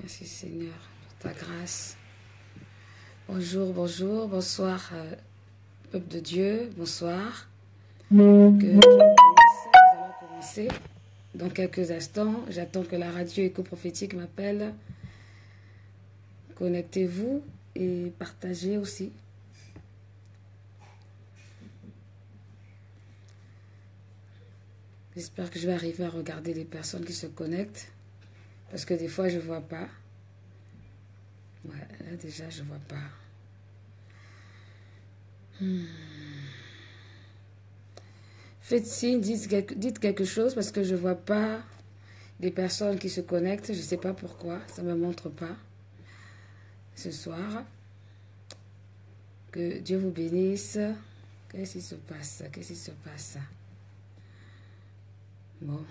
Merci Seigneur pour ta grâce. Bonjour, bonjour, bonsoir peuple de Dieu, bonsoir. Que Dieu vous bénisse. Nous allons commencer dans quelques instants. J'attends que la radio éco-prophétique m'appelle. Connectez-vous et partagez aussi. J'espère que je vais arriver à regarder les personnes qui se connectent. Parce que des fois, je ne vois pas. Ouais, là déjà, je ne vois pas. Faites signe, dites quelque chose parce que je ne vois pas les personnes qui se connectent. Je ne sais pas pourquoi, ça ne me montre pas ce soir. Que Dieu vous bénisse. Qu'est-ce qui se passe? Qu'est-ce qui se passe? Bon,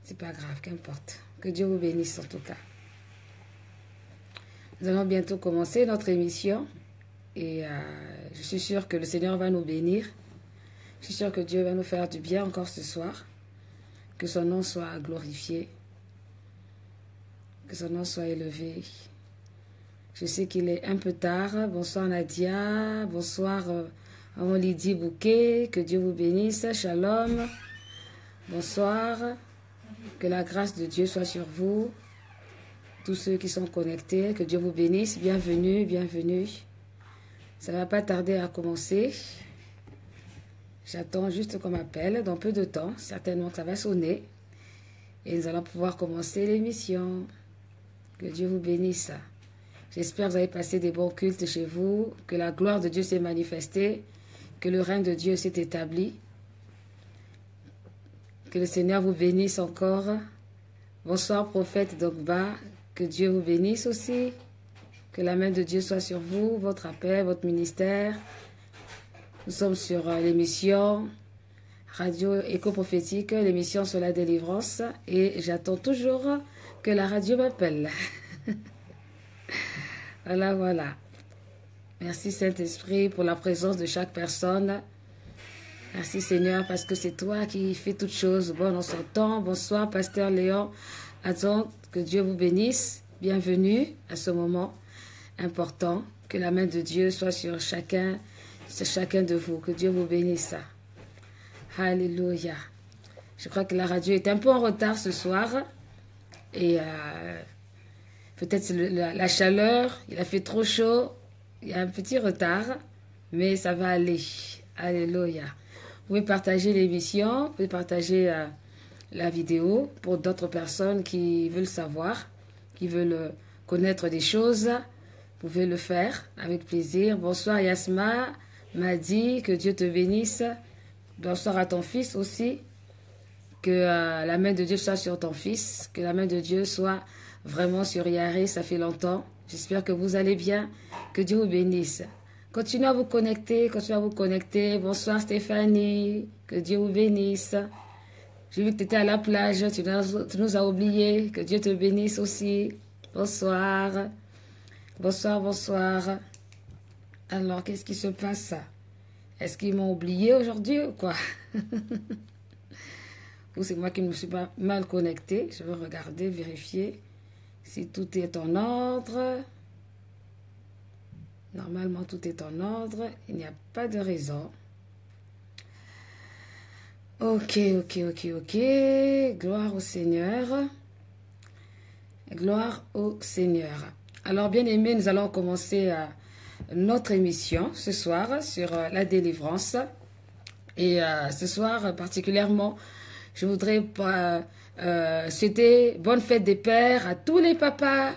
c'est pas grave, qu'importe. Que Dieu vous bénisse en tout cas. Nous allons bientôt commencer notre émission et je suis sûre que le Seigneur va nous bénir. Je suis sûre que Dieu va nous faire du bien encore ce soir. Que son nom soit glorifié. Que son nom soit élevé. Je sais qu'il est un peu tard. Bonsoir Nadia. Bonsoir Maman Lydie Bouquet. Que Dieu vous bénisse. Shalom. Bonsoir. Que la grâce de Dieu soit sur vous. Tous ceux qui sont connectés. Que Dieu vous bénisse. Bienvenue, bienvenue. Ça ne va pas tarder à commencer. J'attends juste qu'on m'appelle dans peu de temps. Certainement que ça va sonner. Et nous allons pouvoir commencer l'émission. Que Dieu vous bénisse. J'espère que vous avez passé des bons cultes chez vous. Que la gloire de Dieu s'est manifestée. Que le règne de Dieu s'est établi. Que le Seigneur vous bénisse encore. Bonsoir prophète Dogba. Que Dieu vous bénisse aussi. Que la main de Dieu soit sur vous, votre appel, votre ministère. Nous sommes sur l'émission Radio Éco-Prophétique, l'émission sur la délivrance. Et j'attends toujours que la radio m'appelle. Voilà, voilà. Merci Saint-Esprit pour la présence de chaque personne. Merci Seigneur parce que c'est toi qui fais toutes choses. Bon, on s'entend. Bonsoir Pasteur Léon. Attends, que Dieu vous bénisse. Bienvenue à ce moment important. Que la main de Dieu soit sur chacun de vous. Que Dieu vous bénisse. Alléluia. Je crois que la radio est un peu en retard ce soir. Et peut-être la chaleur, il a fait trop chaud. Il y a un petit retard. Mais ça va aller. Alléluia. Vous pouvez partager l'émission, vous pouvez partager la vidéo pour d'autres personnes qui veulent savoir, qui veulent connaître des choses. Vous pouvez le faire avec plaisir. Bonsoir Yasma, Madi, que Dieu te bénisse. Bonsoir à ton fils aussi. Que la main de Dieu soit sur ton fils. Que la main de Dieu soit vraiment sur Yaré, ça fait longtemps. J'espère que vous allez bien. Que Dieu vous bénisse. Continuez à vous connecter, continuez à vous connecter. Bonsoir Stéphanie, que Dieu vous bénisse. J'ai vu que tu étais à la plage, tu nous as oubliés. Que Dieu te bénisse aussi. Bonsoir. Bonsoir, bonsoir. Alors, qu'est-ce qui se passe? Est-ce qu'ils m'ont oublié aujourd'hui ou quoi? Ou c'est moi qui ne me suis pas mal connectée? Je vais regarder, vérifier si tout est en ordre. Normalement, tout est en ordre. Il n'y a pas de raison. Ok. Gloire au Seigneur. Gloire au Seigneur. Alors, bien aimés, nous allons commencer notre émission ce soir sur la délivrance. Et ce soir, particulièrement, je voudrais souhaiter bonne fête des pères à tous les papas.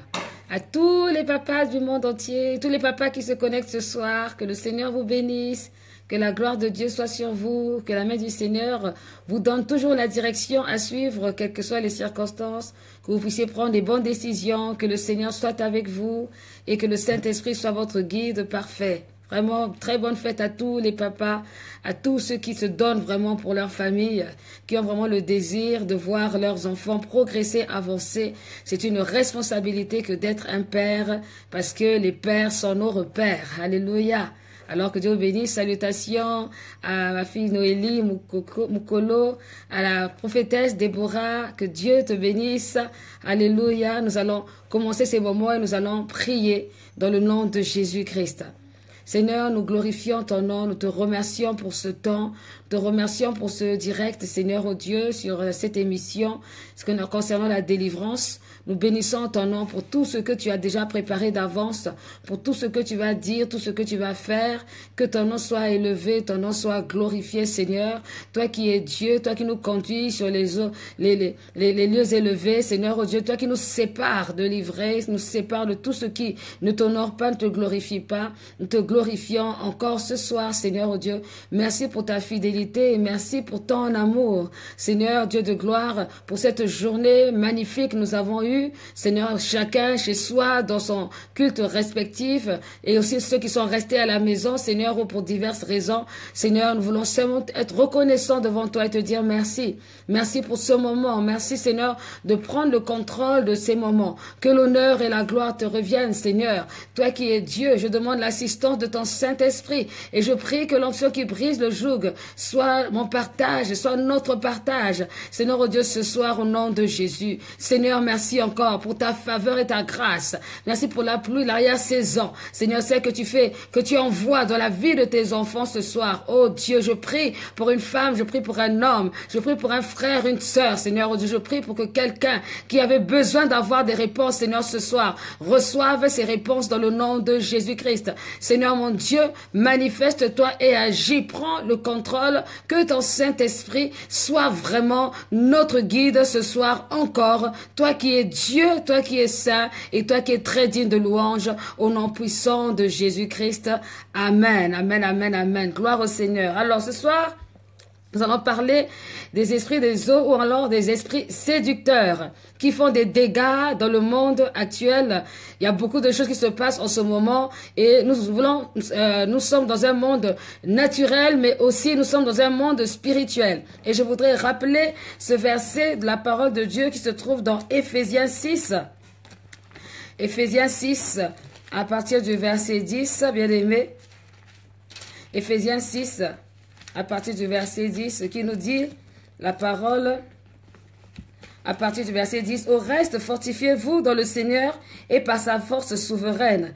À tous les papas du monde entier, tous les papas qui se connectent ce soir, que le Seigneur vous bénisse, que la gloire de Dieu soit sur vous, que la main du Seigneur vous donne toujours la direction à suivre, quelles que soient les circonstances, que vous puissiez prendre les bonnes décisions, que le Seigneur soit avec vous et que le Saint-Esprit soit votre guide parfait. Vraiment, très bonne fête à tous les papas, à tous ceux qui se donnent vraiment pour leur famille, qui ont vraiment le désir de voir leurs enfants progresser, avancer. C'est une responsabilité que d'être un père, parce que les pères sont nos repères. Alléluia. Alors que Dieu bénisse. Salutations à ma fille Noélie Mukolo, à la prophétesse Déborah. Que Dieu te bénisse. Alléluia. Nous allons commencer ces moments et nous allons prier dans le nom de Jésus-Christ. Seigneur, nous glorifions ton nom, nous te remercions pour ce temps, te remercions pour ce direct, Seigneur, oh Dieu, sur cette émission, concernant la délivrance. Nous bénissons ton nom pour tout ce que tu as déjà préparé d'avance, pour tout ce que tu vas dire, tout ce que tu vas faire. Que ton nom soit élevé, ton nom soit glorifié, Seigneur. Toi qui es Dieu, toi qui nous conduis sur les lieux élevés, Seigneur, oh Dieu, toi qui nous sépares de l'ivraie, nous sépares de tout ce qui ne t'honore pas, ne te glorifie pas. Nous te glorifions encore ce soir, Seigneur, oh Dieu. Merci pour ta fidélité et merci pour ton amour, Seigneur, Dieu de gloire, pour cette journée magnifique que nous avons eue. Seigneur, chacun chez soi, dans son culte respectif, et aussi ceux qui sont restés à la maison, Seigneur, ou pour diverses raisons. Seigneur, nous voulons seulement être reconnaissants devant toi et te dire merci. Merci pour ce moment. Merci, Seigneur, de prendre le contrôle de ces moments. Que l'honneur et la gloire te reviennent, Seigneur. Toi qui es Dieu, je demande l'assistance de ton Saint-Esprit et je prie que l'onction qui brise le joug soit mon partage, soit notre partage. Seigneur, oh Dieu, ce soir, au nom de Jésus. Seigneur, merci encore pour ta faveur et ta grâce. Merci pour la pluie, l'arrière-saison. Seigneur, c'est que tu fais, que tu envoies dans la vie de tes enfants ce soir. Oh Dieu, je prie pour une femme, je prie pour un homme, je prie pour un frère, une sœur. Seigneur, oh Dieu, je prie pour que quelqu'un qui avait besoin d'avoir des réponses, Seigneur, ce soir, reçoive ces réponses dans le nom de Jésus-Christ. Seigneur, mon Dieu, manifeste-toi et agis. Prends le contrôle. Que ton Saint-Esprit soit vraiment notre guide ce soir encore. Toi qui es Dieu, toi qui es saint et toi qui es très digne de louange, au nom puissant de Jésus-Christ. Amen, amen, amen, amen. Gloire au Seigneur. Alors ce soir, nous allons parler des esprits des eaux ou alors des esprits séducteurs qui font des dégâts dans le monde actuel. Il y a beaucoup de choses qui se passent en ce moment et nous sommes dans un monde naturel, mais aussi nous sommes dans un monde spirituel. Et je voudrais rappeler ce verset de la parole de Dieu qui se trouve dans Éphésiens 6. Éphésiens 6, à partir du verset 10, bien aimé. Éphésiens 6, à partir du verset 10, qui nous dit la parole, à partir du verset 10, « Au reste, fortifiez-vous dans le Seigneur et par sa force souveraine.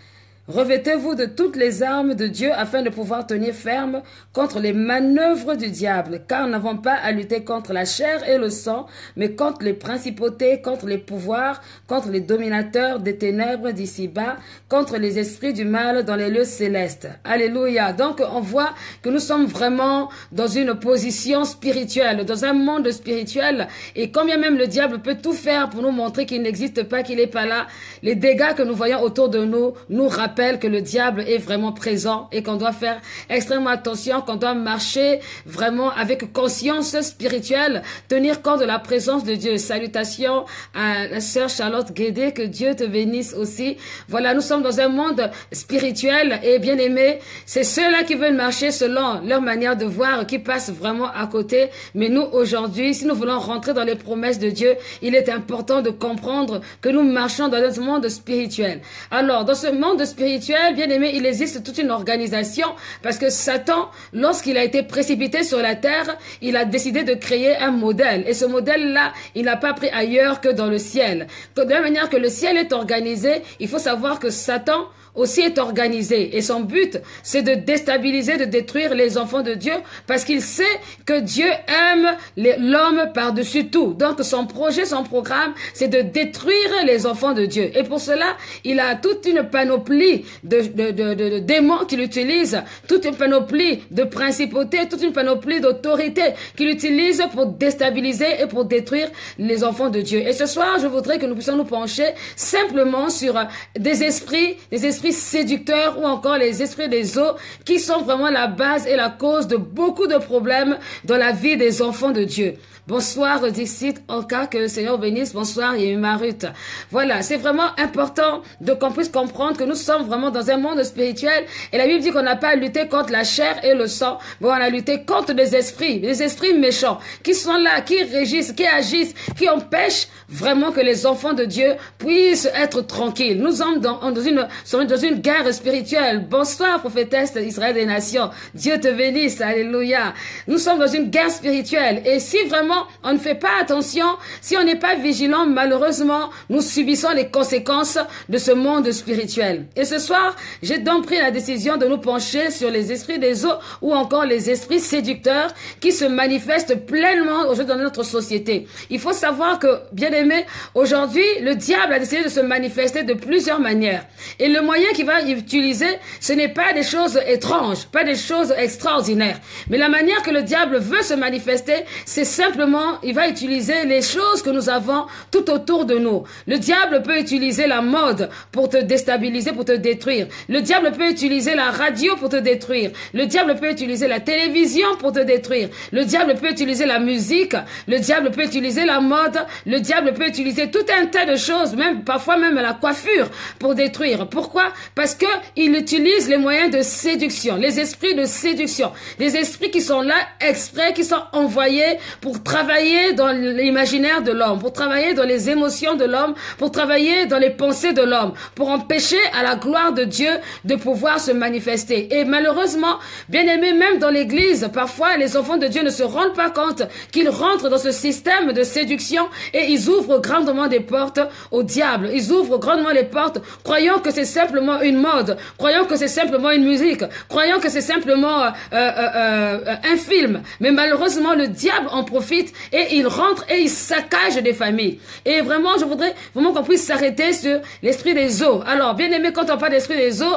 Revêtez-vous de toutes les armes de Dieu afin de pouvoir tenir ferme contre les manœuvres du diable, car nous n'avons pas à lutter contre la chair et le sang, mais contre les principautés, contre les pouvoirs, contre les dominateurs des ténèbres d'ici-bas, contre les esprits du mal dans les lieux célestes. » Alléluia. Donc on voit que nous sommes vraiment dans une position spirituelle, dans un monde spirituel, et combien même le diable peut tout faire pour nous montrer qu'il n'existe pas, qu'il n'est pas là, les dégâts que nous voyons autour de nous rappellent que le diable est vraiment présent et qu'on doit faire extrêmement attention, qu'on doit marcher vraiment avec conscience spirituelle, tenir compte de la présence de Dieu. Salutations à la sœur Charlotte Guédé, que Dieu te bénisse aussi. Voilà, nous sommes dans un monde spirituel et bien aimé, c'est ceux-là qui veulent marcher selon leur manière de voir qui passent vraiment à côté. Mais nous, aujourd'hui, si nous voulons rentrer dans les promesses de Dieu, il est important de comprendre que nous marchons dans un monde spirituel. Alors, dans ce monde spirituel, bien aimé, il existe toute une organisation parce que Satan, lorsqu'il a été précipité sur la terre, il a décidé de créer un modèle. Et ce modèle-là, il n'a pas pris ailleurs que dans le ciel. De la même manière que le ciel est organisé, il faut savoir que Satan aussi est organisé. Et son but, c'est de déstabiliser, de détruire les enfants de Dieu parce qu'il sait que Dieu aime l'homme par-dessus tout. Donc son projet, son programme, c'est de détruire les enfants de Dieu. Et pour cela, il a toute une panoplie de démons qu'il utilise, toute une panoplie de principautés, toute une panoplie d'autorités qu'il utilise pour déstabiliser et pour détruire les enfants de Dieu. Et ce soir, je voudrais que nous puissions nous pencher simplement sur des esprits séducteurs ou encore les esprits des eaux qui sont vraiment la base et la cause de beaucoup de problèmes dans la vie des enfants de Dieu. Bonsoir, Dixit, en cas que le Seigneur bénisse. Bonsoir, Yéma Ruth. Voilà, c'est vraiment important qu'on puisse comprendre que nous sommes vraiment dans un monde spirituel. Et la Bible dit qu'on n'a pas à lutter contre la chair et le sang. Bon, on a lutté contre des esprits méchants, qui sont là, qui régissent, qui agissent, qui empêchent vraiment que les enfants de Dieu puissent être tranquilles. Nous sommes dans une guerre spirituelle. Bonsoir, prophétesse Israël des nations. Dieu te bénisse, alléluia. Nous sommes dans une guerre spirituelle. Et si vraiment on ne fait pas attention, si on n'est pas vigilant, malheureusement, nous subissons les conséquences de ce monde spirituel. Et ce soir, j'ai donc pris la décision de nous pencher sur les esprits des eaux ou encore les esprits séducteurs qui se manifestent pleinement aujourd'hui dans notre société. Il faut savoir que, bien aimé, aujourd'hui, le diable a décidé de se manifester de plusieurs manières. Et le moyen qu'il va utiliser, ce n'est pas des choses étranges, pas des choses extraordinaires. Mais la manière que le diable veut se manifester, c'est simplement, il va utiliser les choses que nous avons tout autour de nous. Le diable peut utiliser la mode pour te déstabiliser, pour te détruire. Le diable peut utiliser la radio pour te détruire. Le diable peut utiliser la télévision pour te détruire. Le diable peut utiliser la musique. Le diable peut utiliser la mode. Le diable peut utiliser tout un tas de choses, même parfois même la coiffure pour détruire. Pourquoi? Parce que il utilise les moyens de séduction, les esprits de séduction, les esprits qui sont là exprès, qui sont envoyés pour travailler dans l'imaginaire de l'homme, pour travailler dans les émotions de l'homme, pour travailler dans les pensées de l'homme, pour empêcher à la gloire de Dieu de pouvoir se manifester. Et malheureusement, bien aimé, même dans l'église, parfois les enfants de Dieu ne se rendent pas compte qu'ils rentrent dans ce système de séduction et ils ouvrent grandement des portes au diable. Ils ouvrent grandement les portes, croyant que c'est simplement une mode, croyant que c'est simplement une musique, croyant que c'est simplement un film. Mais malheureusement, le diable en profite et il rentre et il saccage des familles. Et vraiment, je voudrais vraiment qu'on puisse s'arrêter sur l'esprit des eaux. Alors, bien aimé, quand on parle d'esprit des eaux,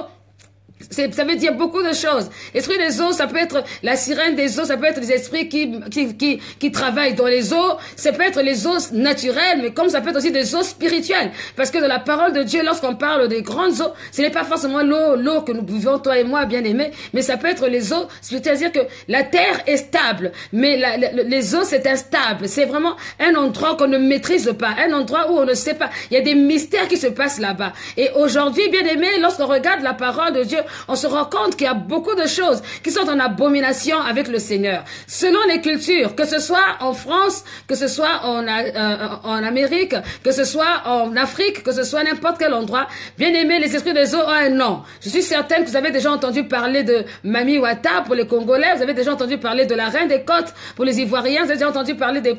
ça veut dire beaucoup de choses. L'esprit des eaux, ça peut être la sirène des eaux, ça peut être des esprits qui travaillent dans les eaux, ça peut être les eaux naturelles, mais comme ça peut être aussi des eaux spirituelles. Parce que dans la parole de Dieu, lorsqu'on parle des grandes eaux, ce n'est pas forcément l'eau que nous buvons, toi et moi, bien aimés, mais ça peut être les eaux, c'est-à-dire que la terre est stable, mais les eaux, c'est instable. C'est vraiment un endroit qu'on ne maîtrise pas, un endroit où on ne sait pas. Il y a des mystères qui se passent là-bas. Et aujourd'hui, bien aimés, lorsqu'on regarde la parole de Dieu, on se rend compte qu'il y a beaucoup de choses qui sont en abomination avec le Seigneur. Selon les cultures, que ce soit en France, que ce soit en Amérique, que ce soit en Afrique, que ce soit n'importe quel endroit, bien aimé, les esprits des eaux ont un nom. Je suis certaine que vous avez déjà entendu parler de Mami Wata pour les Congolais, vous avez déjà entendu parler de la Reine des Côtes pour les Ivoiriens, vous avez déjà entendu parler des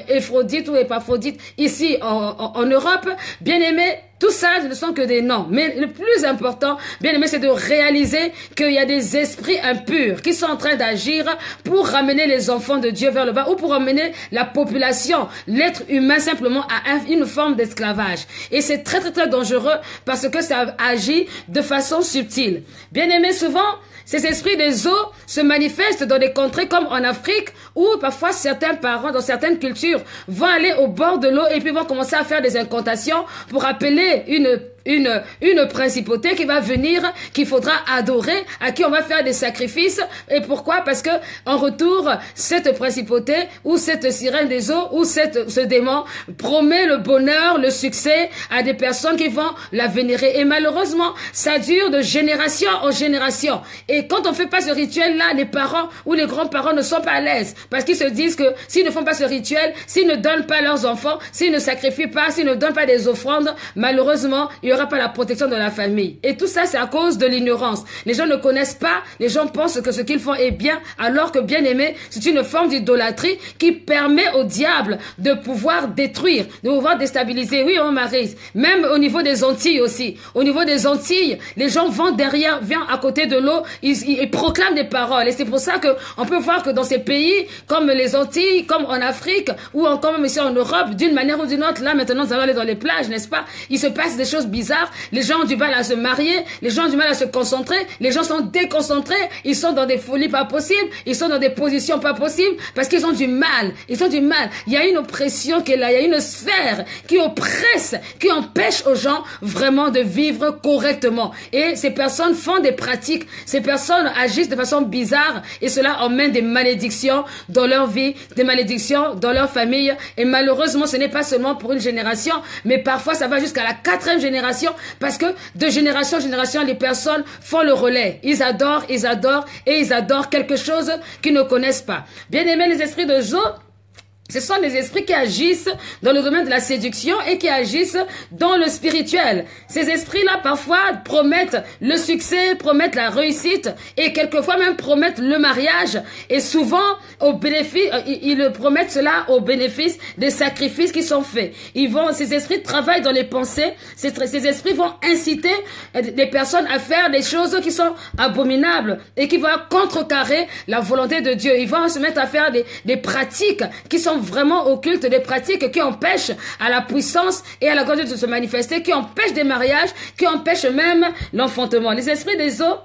Éphrodite ou Épaphrodite ici en Europe. Bien aimé, tout ça, ce ne sont que des noms. Mais le plus important, bien aimé, c'est de réaliser qu'il y a des esprits impurs qui sont en train d'agir pour ramener les enfants de Dieu vers le bas ou pour ramener la population, l'être humain simplement à une forme d'esclavage. Et c'est très, très, très dangereux parce que ça agit de façon subtile. Bien aimé, souvent, ces esprits des eaux se manifestent dans des contrées comme en Afrique où parfois certains parents dans certaines cultures vont aller au bord de l'eau et puis vont commencer à faire des incantations pour appeler une principauté qui va venir, qu'il faudra adorer, à qui on va faire des sacrifices. Et pourquoi? Parce que en retour, cette principauté ou cette sirène des eaux ou ce démon promet le bonheur, le succès à des personnes qui vont la vénérer. Et malheureusement, ça dure de génération en génération. Et quand on fait pas ce rituel-là, les parents ou les grands-parents ne sont pas à l'aise parce qu'ils se disent que s'ils ne font pas ce rituel, s'ils ne donnent pas leurs enfants, s'ils ne sacrifient pas, s'ils ne donnent pas des offrandes, malheureusement, il n'y aura pas la protection de la famille. Et tout ça, c'est à cause de l'ignorance. Les gens ne connaissent pas, les gens pensent que ce qu'ils font est bien, alors que, bien aimé, c'est une forme d'idolâtrie qui permet au diable de pouvoir détruire, de pouvoir déstabiliser. Oui, on Maryse. Même au niveau des Antilles aussi. Au niveau des Antilles, les gens vont derrière, viennent à côté de l'eau, ils proclament des paroles. Et c'est pour ça que on peut voir que dans ces pays, comme les Antilles, comme en Afrique, ou encore même ici en Europe, d'une manière ou d'une autre, là, maintenant, nous allons aller dans les plages, n'est-ce pas? Il se passe des choses bizarres. Les gens ont du mal à se marier. Les gens ont du mal à se concentrer. Les gens sont déconcentrés. Ils sont dans des folies pas possibles. Ils sont dans des positions pas possibles parce qu'ils ont du mal. Ils ont du mal. Il y a une oppression qui est là. Il y a une sphère qui oppresse, qui empêche aux gens vraiment de vivre correctement. Et ces personnes font des pratiques. Ces personnes agissent de façon bizarre et cela emmène des malédictions dans leur vie, des malédictions dans leur famille. Et malheureusement, ce n'est pas seulement pour une génération, mais parfois ça va jusqu'à la 4e génération parce que de génération en génération, les personnes font le relais. Ils adorent et ils adorent quelque chose qu'ils ne connaissent pas. Bien aimés, les esprits de Zo, Ce sont des esprits qui agissent dans le domaine de la séduction et qui agissent dans le spirituel. Ces esprits-là, parfois, promettent le succès, promettent la réussite et quelquefois même promettent le mariage. Et souvent, au bénéfice, ils promettent cela au bénéfice des sacrifices qui sont faits. Ces esprits travaillent dans les pensées. Ces esprits vont inciter les personnes à faire des choses qui sont abominables et qui vont contrecarrer la volonté de Dieu. Ils vont se mettre à faire des pratiques qui sont vraiment occultes, des pratiques qui empêchent à la puissance et à la gloire de Dieu de se manifester, qui empêchent des mariages, qui empêchent même l'enfantement. Les esprits des eaux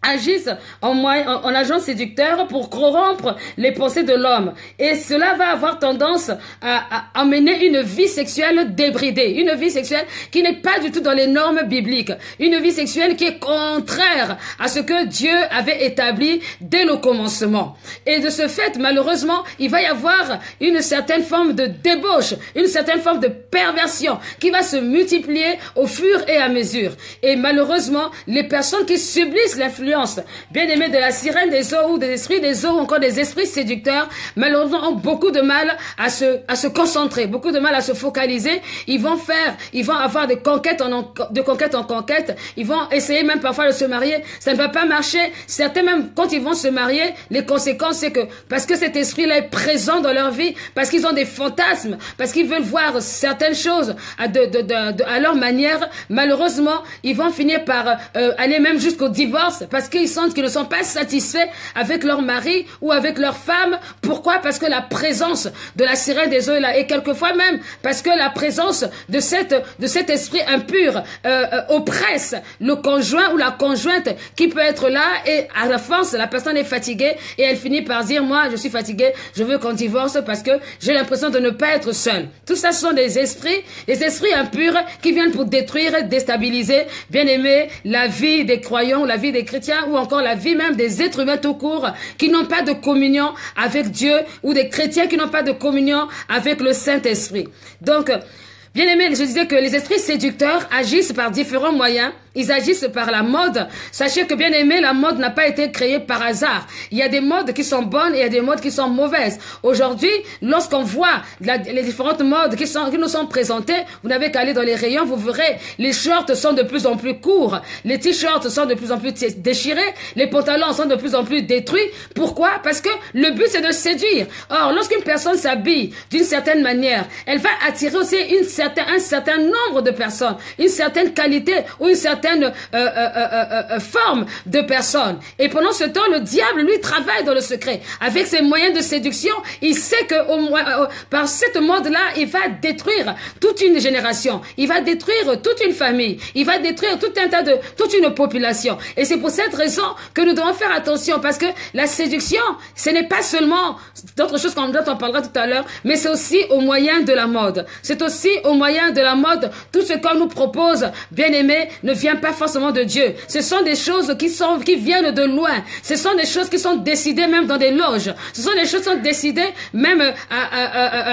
agissent en agent séducteur pour corrompre les pensées de l'homme. Et cela va avoir tendance à amener une vie sexuelle débridée, une vie sexuelle qui n'est pas du tout dans les normes bibliques, une vie sexuelle qui est contraire à ce que Dieu avait établi dès le commencement. Et de ce fait, malheureusement, il va y avoir une certaine forme de débauche, une certaine forme de perversion qui va se multiplier au fur et à mesure. Et malheureusement, les personnes qui subissent l'influence bien-aimés de la sirène des eaux ou des esprits des eaux ou encore des esprits séducteurs, malheureusement ont beaucoup de mal à se concentrer, beaucoup de mal à se focaliser. Ils vont avoir de conquête en conquête. Ils vont essayer même parfois de se marier. Ça ne va pas marcher. Certains même, quand ils vont se marier, les conséquences, c'est que parce que cet esprit-là est présent dans leur vie, parce qu'ils ont des fantasmes, parce qu'ils veulent voir certaines choses à leur manière, malheureusement, ils vont finir par aller même jusqu'au divorce, parce qu'ils sentent qu'ils ne sont pas satisfaits avec leur mari ou avec leur femme. Pourquoi? Parce que la présence de la sirène des eaux est là. Et quelquefois même, parce que la présence de cet esprit impur oppresse le conjoint ou la conjointe qui peut être là, et à la force, la personne est fatiguée et elle finit par dire, moi, je suis fatiguée, je veux qu'on divorce parce que j'ai l'impression de ne pas être seule. Tout ça, ce sont des esprits impurs qui viennent pour détruire, déstabiliser, bien aimer, la vie des croyants, la vie des chrétiens, ou encore la vie même des êtres humains tout court qui n'ont pas de communion avec Dieu, ou des chrétiens qui n'ont pas de communion avec le Saint-Esprit. Donc, bien aimé, je disais que les esprits séducteurs agissent par différents moyens. Ils agissent par la mode. Sachez que, bien aimé, la mode n'a pas été créée par hasard. Il y a des modes qui sont bonnes et il y a des modes qui sont mauvaises. Aujourd'hui, lorsqu'on voit les différentes modes qui nous sont présentées, vous n'avez qu'à aller dans les rayons, vous verrez, les shorts sont de plus en plus courts, les t-shirts sont de plus en plus déchirés, les pantalons sont de plus en plus détruits. Pourquoi? Parce que le but, c'est de séduire. Or, lorsqu'une personne s'habille d'une certaine manière, elle va attirer aussi un certain nombre de personnes, une certaine qualité ou une certaine forme de personnes. Et pendant ce temps, le diable, lui, travaille dans le secret. Avec ses moyens de séduction, il sait que par cette mode-là, il va détruire toute une génération. Il va détruire toute une famille. Il va détruire toute une population. Et c'est pour cette raison que nous devons faire attention, parce que la séduction, ce n'est pas seulement d'autres choses dont on parlera tout à l'heure, mais c'est aussi au moyen de la mode. C'est aussi au moyen de la mode. Tout ce qu'on nous propose, bien aimé, ne vient pas forcément de Dieu. Ce sont des choses qui viennent de loin. Ce sont des choses qui sont décidées même dans des loges. Ce sont des choses qui sont décidées même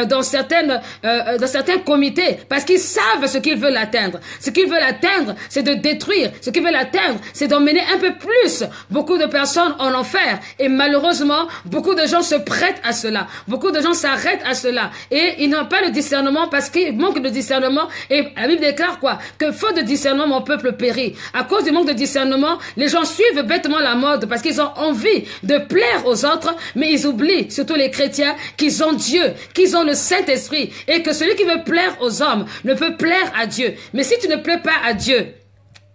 dans certains comités, parce qu'ils savent ce qu'ils veulent atteindre. Ce qu'ils veulent atteindre, c'est de détruire. Ce qu'ils veulent atteindre, c'est d'emmener un peu plus beaucoup de personnes en enfer. Et malheureusement, beaucoup de gens se prêtent à cela. Beaucoup de gens s'arrêtent à cela. Et ils n'ont pas le discernement parce qu'ils manquent de discernement. Et la Bible déclare quoi? Que faute de discernement, mon peuple périt. À cause du manque de discernement, les gens suivent bêtement la mode parce qu'ils ont envie de plaire aux autres, mais ils oublient, surtout les chrétiens, qu'ils ont Dieu, qu'ils ont le Saint-Esprit, et que celui qui veut plaire aux hommes ne peut plaire à Dieu. Mais si tu ne plais pas à Dieu,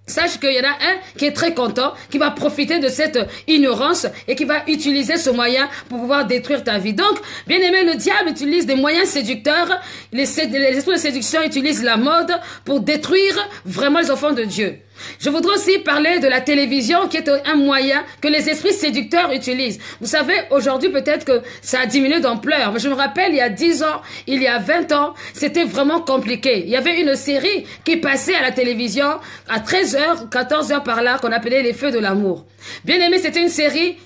sache qu'il y en a un qui est très content, qui va profiter de cette ignorance et qui va utiliser ce moyen pour pouvoir détruire ta vie. Donc, bien aimé, le diable utilise des moyens séducteurs. Les esprits de séduction utilisent la mode pour détruire vraiment les enfants de Dieu. Je voudrais aussi parler de la télévision, qui est un moyen que les esprits séducteurs utilisent. Vous savez, aujourd'hui, peut-être que ça a diminué d'ampleur, mais je me rappelle, il y a 10 ans, il y a 20 ans, c'était vraiment compliqué. Il y avait une série qui passait à la télévision à 13h, 14h par là, qu'on appelait Les Feux de l'amour. Bien aimé, c'était une série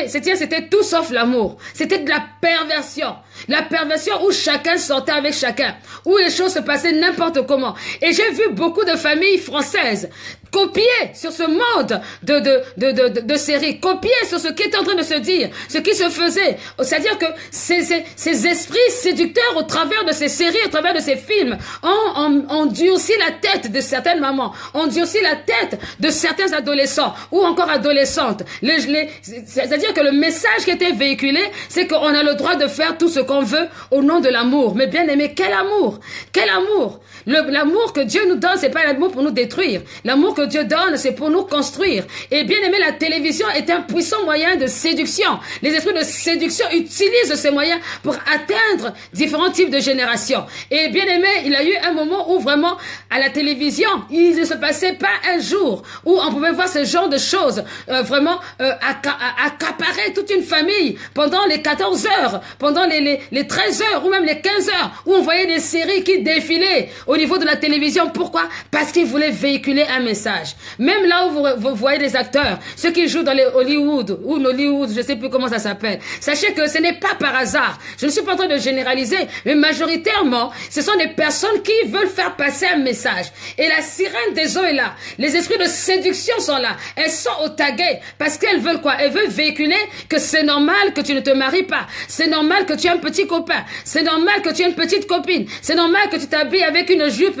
c'était tout sauf l'amour. C'était de la perversion. La perversion où chacun sortait avec chacun. Où les choses se passaient n'importe comment. Et j'ai vu beaucoup de familles françaises copier sur ce mode de série, copier sur ce qui est en train de se dire, ce qui se faisait. C'est-à-dire que ces esprits séducteurs au travers de ces séries, au travers de ces films, ont durci la tête de certaines mamans, ont durci la tête de certains adolescents ou encore adolescentes. C'est-à-dire que le message qui était véhiculé, c'est qu'on a le droit de faire tout ce qu'on veut au nom de l'amour. Mais bien aimé, quel amour! Quel amour! L'amour que Dieu nous donne, c'est pas l'amour pour nous détruire. L'amour que Dieu donne, c'est pour nous construire. Et bien aimé, la télévision est un puissant moyen de séduction. Les esprits de séduction utilisent ces moyens pour atteindre différents types de générations. Et bien aimé, il y a eu un moment où vraiment, à la télévision, il ne se passait pas un jour où on pouvait voir ce genre de choses vraiment accaparer toute une famille pendant les 14 heures, pendant les 13 heures ou même les 15 heures, où on voyait des séries qui défilaient au niveau de la télévision. Pourquoi? Parce qu'ils voulaient véhiculer un message. Même là où vous voyez des acteurs, ceux qui jouent dans les Hollywood ou Nollywood, je sais plus comment ça s'appelle. Sachez que ce n'est pas par hasard. Je ne suis pas en train de généraliser, mais majoritairement, ce sont des personnes qui veulent faire passer un message. Et la sirène des eaux est là. Les esprits de séduction sont là. Elles sont au taguet parce qu'elles veulent quoi? Elles veulent véhiculer que c'est normal que tu ne te maries pas. C'est normal que tu aies un petit copain. C'est normal que tu aies une petite copine. C'est normal que tu t'habilles avec une jupe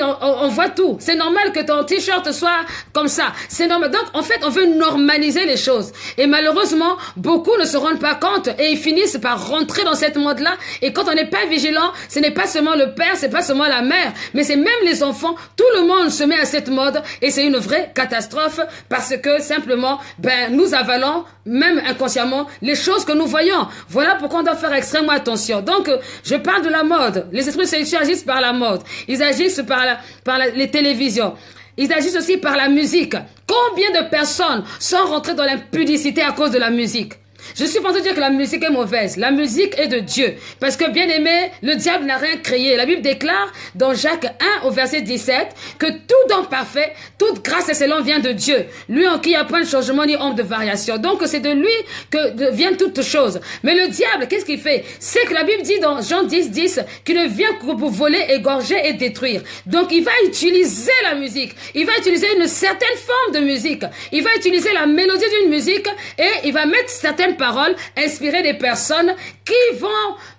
on voit tout. C'est normal que ton t-shirt soit comme ça. C'est normal. Donc, en fait, on veut normaliser les choses. Et malheureusement, beaucoup ne se rendent pas compte et ils finissent par rentrer dans cette mode-là. Et quand on n'est pas vigilant, ce n'est pas seulement le père, c'est pas seulement la mère, mais c'est même les enfants. Tout le monde se met à cette mode et c'est une vraie catastrophe parce que simplement, nous avalons, même inconsciemment, les choses que nous voyons. Voilà pourquoi on doit faire extrêmement attention. Donc, je parle de la mode. Les esprits de séduction agissent par la mode. Ils agissent par les télévisions. Ils agissent aussi par la musique. Combien de personnes sont rentrées dans l'impudicité à cause de la musique? Je suis pas en train de dire que la musique est mauvaise. La musique est de Dieu. Parce que, bien aimé, le diable n'a rien créé. La Bible déclare dans Jacques 1 au verset 17 que tout don parfait, toute grâce excellente vient de Dieu. Lui en qui il n'y a point de changement ni ombre de variation. Donc, c'est de lui que viennent toutes choses. Mais le diable, qu'est-ce qu'il fait? C'est que la Bible dit dans Jean 10, 10 qu'il ne vient que pour voler, égorger et détruire. Donc, il va utiliser la musique. Il va utiliser une certaine forme de musique. Il va utiliser la mélodie d'une musique et il va mettre certaines paroles, inspirer des personnes qui vont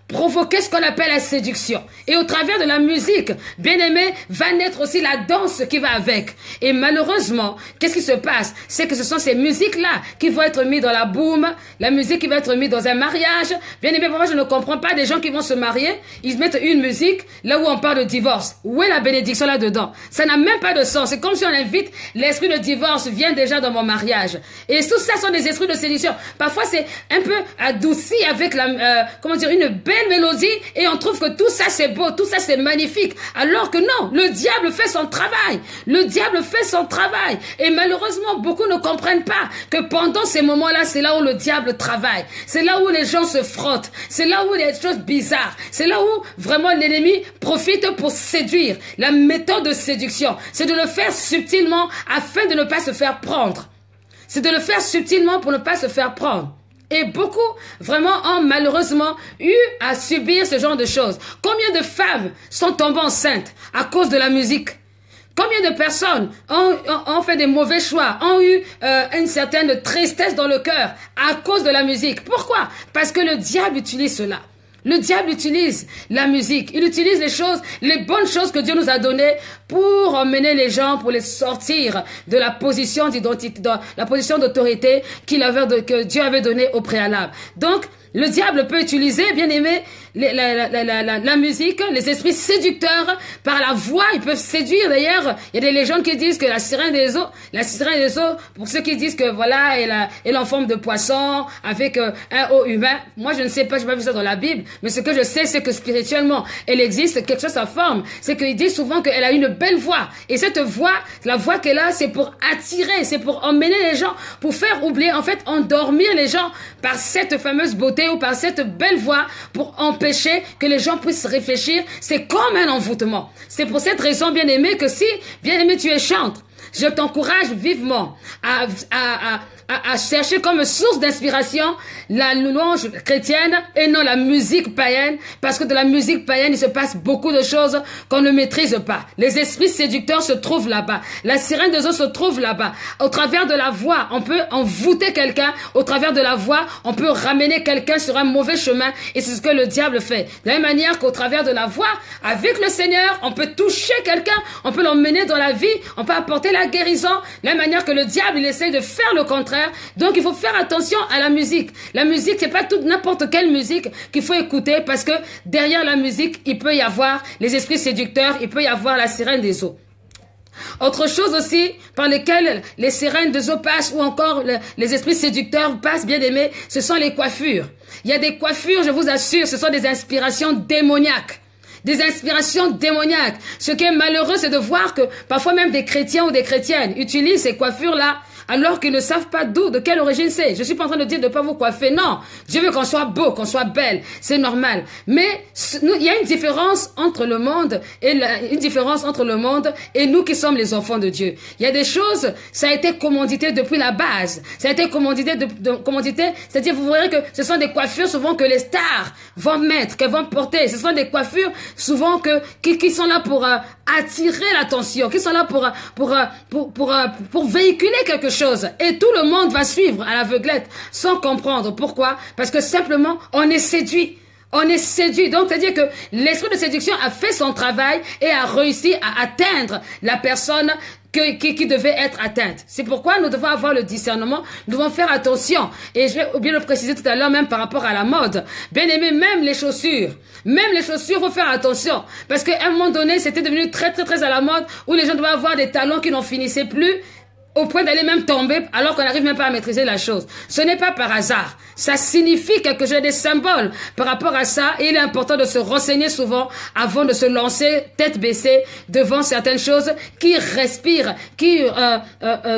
provoquer ce qu'on appelle la séduction. Et au travers de la musique, bien aimé, va naître aussi la danse qui va avec. Et malheureusement, qu'est-ce qui se passe? C'est que ce sont ces musiques-là qui vont être mises dans la boum, la musique qui va être mise dans un mariage. Bien aimé, moi je ne comprends pas des gens qui vont se marier, ils mettent une musique là où on parle de divorce. Où est la bénédiction là-dedans? Ça n'a même pas de sens. C'est comme si on invite l'esprit de divorce vient déjà dans mon mariage. Et tout ça sont des esprits de séduction. Parfois c'est un peu adouci avec une belle mélodie et on trouve que tout ça c'est beau, tout ça c'est magnifique. Alors que non, le diable fait son travail. Le diable fait son travail. Et malheureusement, beaucoup ne comprennent pas que pendant ces moments-là, c'est là où le diable travaille. C'est là où les gens se frottent. C'est là où il y a des choses bizarres. C'est là où vraiment l'ennemi profite pour séduire. La méthode de séduction, c'est de le faire subtilement afin de ne pas se faire prendre. C'est de le faire subtilement pour ne pas se faire prendre. Et beaucoup, vraiment, ont malheureusement eu à subir ce genre de choses. Combien de femmes sont tombées enceintes à cause de la musique? Combien de personnes ont fait des mauvais choix, ont eu une certaine tristesse dans le cœur à cause de la musique? Pourquoi? Parce que le diable utilise cela. Le diable utilise la musique, il utilise les bonnes choses que Dieu nous a données pour emmener les gens, pour les sortir de la position d'identité, de la position d'autorité que Dieu avait donnée au préalable. Donc, le diable peut utiliser, bien aimé, la musique, les esprits séducteurs, par la voix, ils peuvent séduire. D'ailleurs, il y a des légendes qui disent que la sirène des eaux, pour ceux qui disent que voilà, elle est en forme de poisson, avec un haut humain. Moi, je ne sais pas, je n'ai pas vu ça dans la Bible, mais ce que je sais, c'est que spirituellement, elle existe, quelque chose à forme. C'est qu'ils disent souvent qu'elle a une belle voix. Et cette voix, la voix qu'elle a, c'est pour attirer, c'est pour emmener les gens, pour faire oublier, en fait, endormir les gens par cette fameuse beauté ou par cette belle voix, pour empêcher que les gens puissent réfléchir. C'est comme un envoûtement. C'est pour cette raison, bien aimé, que si, bien aimé, tu es chantre, je t'encourage vivement à à chercher comme source d'inspiration la louange chrétienne et non la musique païenne, parce que de la musique païenne, il se passe beaucoup de choses qu'on ne maîtrise pas. Les esprits séducteurs se trouvent là-bas. La sirène des eaux se trouve là-bas. Au travers de la voix, on peut envoûter quelqu'un. Au travers de la voix, on peut ramener quelqu'un sur un mauvais chemin. Et c'est ce que le diable fait. De la même manière qu'au travers de la voix, avec le Seigneur, on peut toucher quelqu'un, on peut l'emmener dans la vie, on peut apporter la guérison. De la même manière que le diable, il essaie de faire le contraire. Donc, il faut faire attention à la musique. La musique, c'est pas toute n'importe quelle musique qu'il faut écouter, parce que derrière la musique, il peut y avoir les esprits séducteurs, il peut y avoir la sirène des eaux. Autre chose aussi par lesquelles les sirènes des eaux passent, ou encore les esprits séducteurs passent, bien aimés, ce sont les coiffures. Il y a des coiffures, je vous assure, ce sont des inspirations démoniaques. Des inspirations démoniaques. Ce qui est malheureux, c'est de voir que parfois même des chrétiens ou des chrétiennes utilisent ces coiffures-là alors qu'ils ne savent pas d'où, de quelle origine c'est. Je suis pas en train de dire de ne pas vous coiffer, non. Dieu veut qu'on soit beau, qu'on soit belle, c'est normal. Mais il y a une différence entre le monde et nous qui sommes les enfants de Dieu. Il y a des choses, ça a été commandité depuis la base. Ça a été commandité, c'est-à-dire vous verrez que ce sont des coiffures souvent que les stars vont mettre, qu'elles vont porter. Ce sont des coiffures souvent qui sont là pour attirer l'attention, qui sont là pour véhiculer quelque chose. Et tout le monde va suivre à l'aveuglette sans comprendre. Pourquoi? Parce que simplement, on est séduit. On est séduit. Donc, c'est-à-dire que l'esprit de séduction a fait son travail et a réussi à atteindre la personne qui devait être atteinte. C'est pourquoi nous devons avoir le discernement, nous devons faire attention. Et je vais bien le préciser tout à l'heure, même par rapport à la mode. Bien aimé, même les chaussures, faut faire attention. Parce qu'à un moment donné, c'était devenu très, très, très à la mode, où les gens devaient avoir des talons qui n'en finissaient plus, au point d'aller même tomber alors qu'on n'arrive même pas à maîtriser la chose. Ce n'est pas par hasard. Ça signifie quelque chose, des symboles par rapport à ça. Et il est important de se renseigner souvent avant de se lancer tête baissée devant certaines choses qui respirent, qui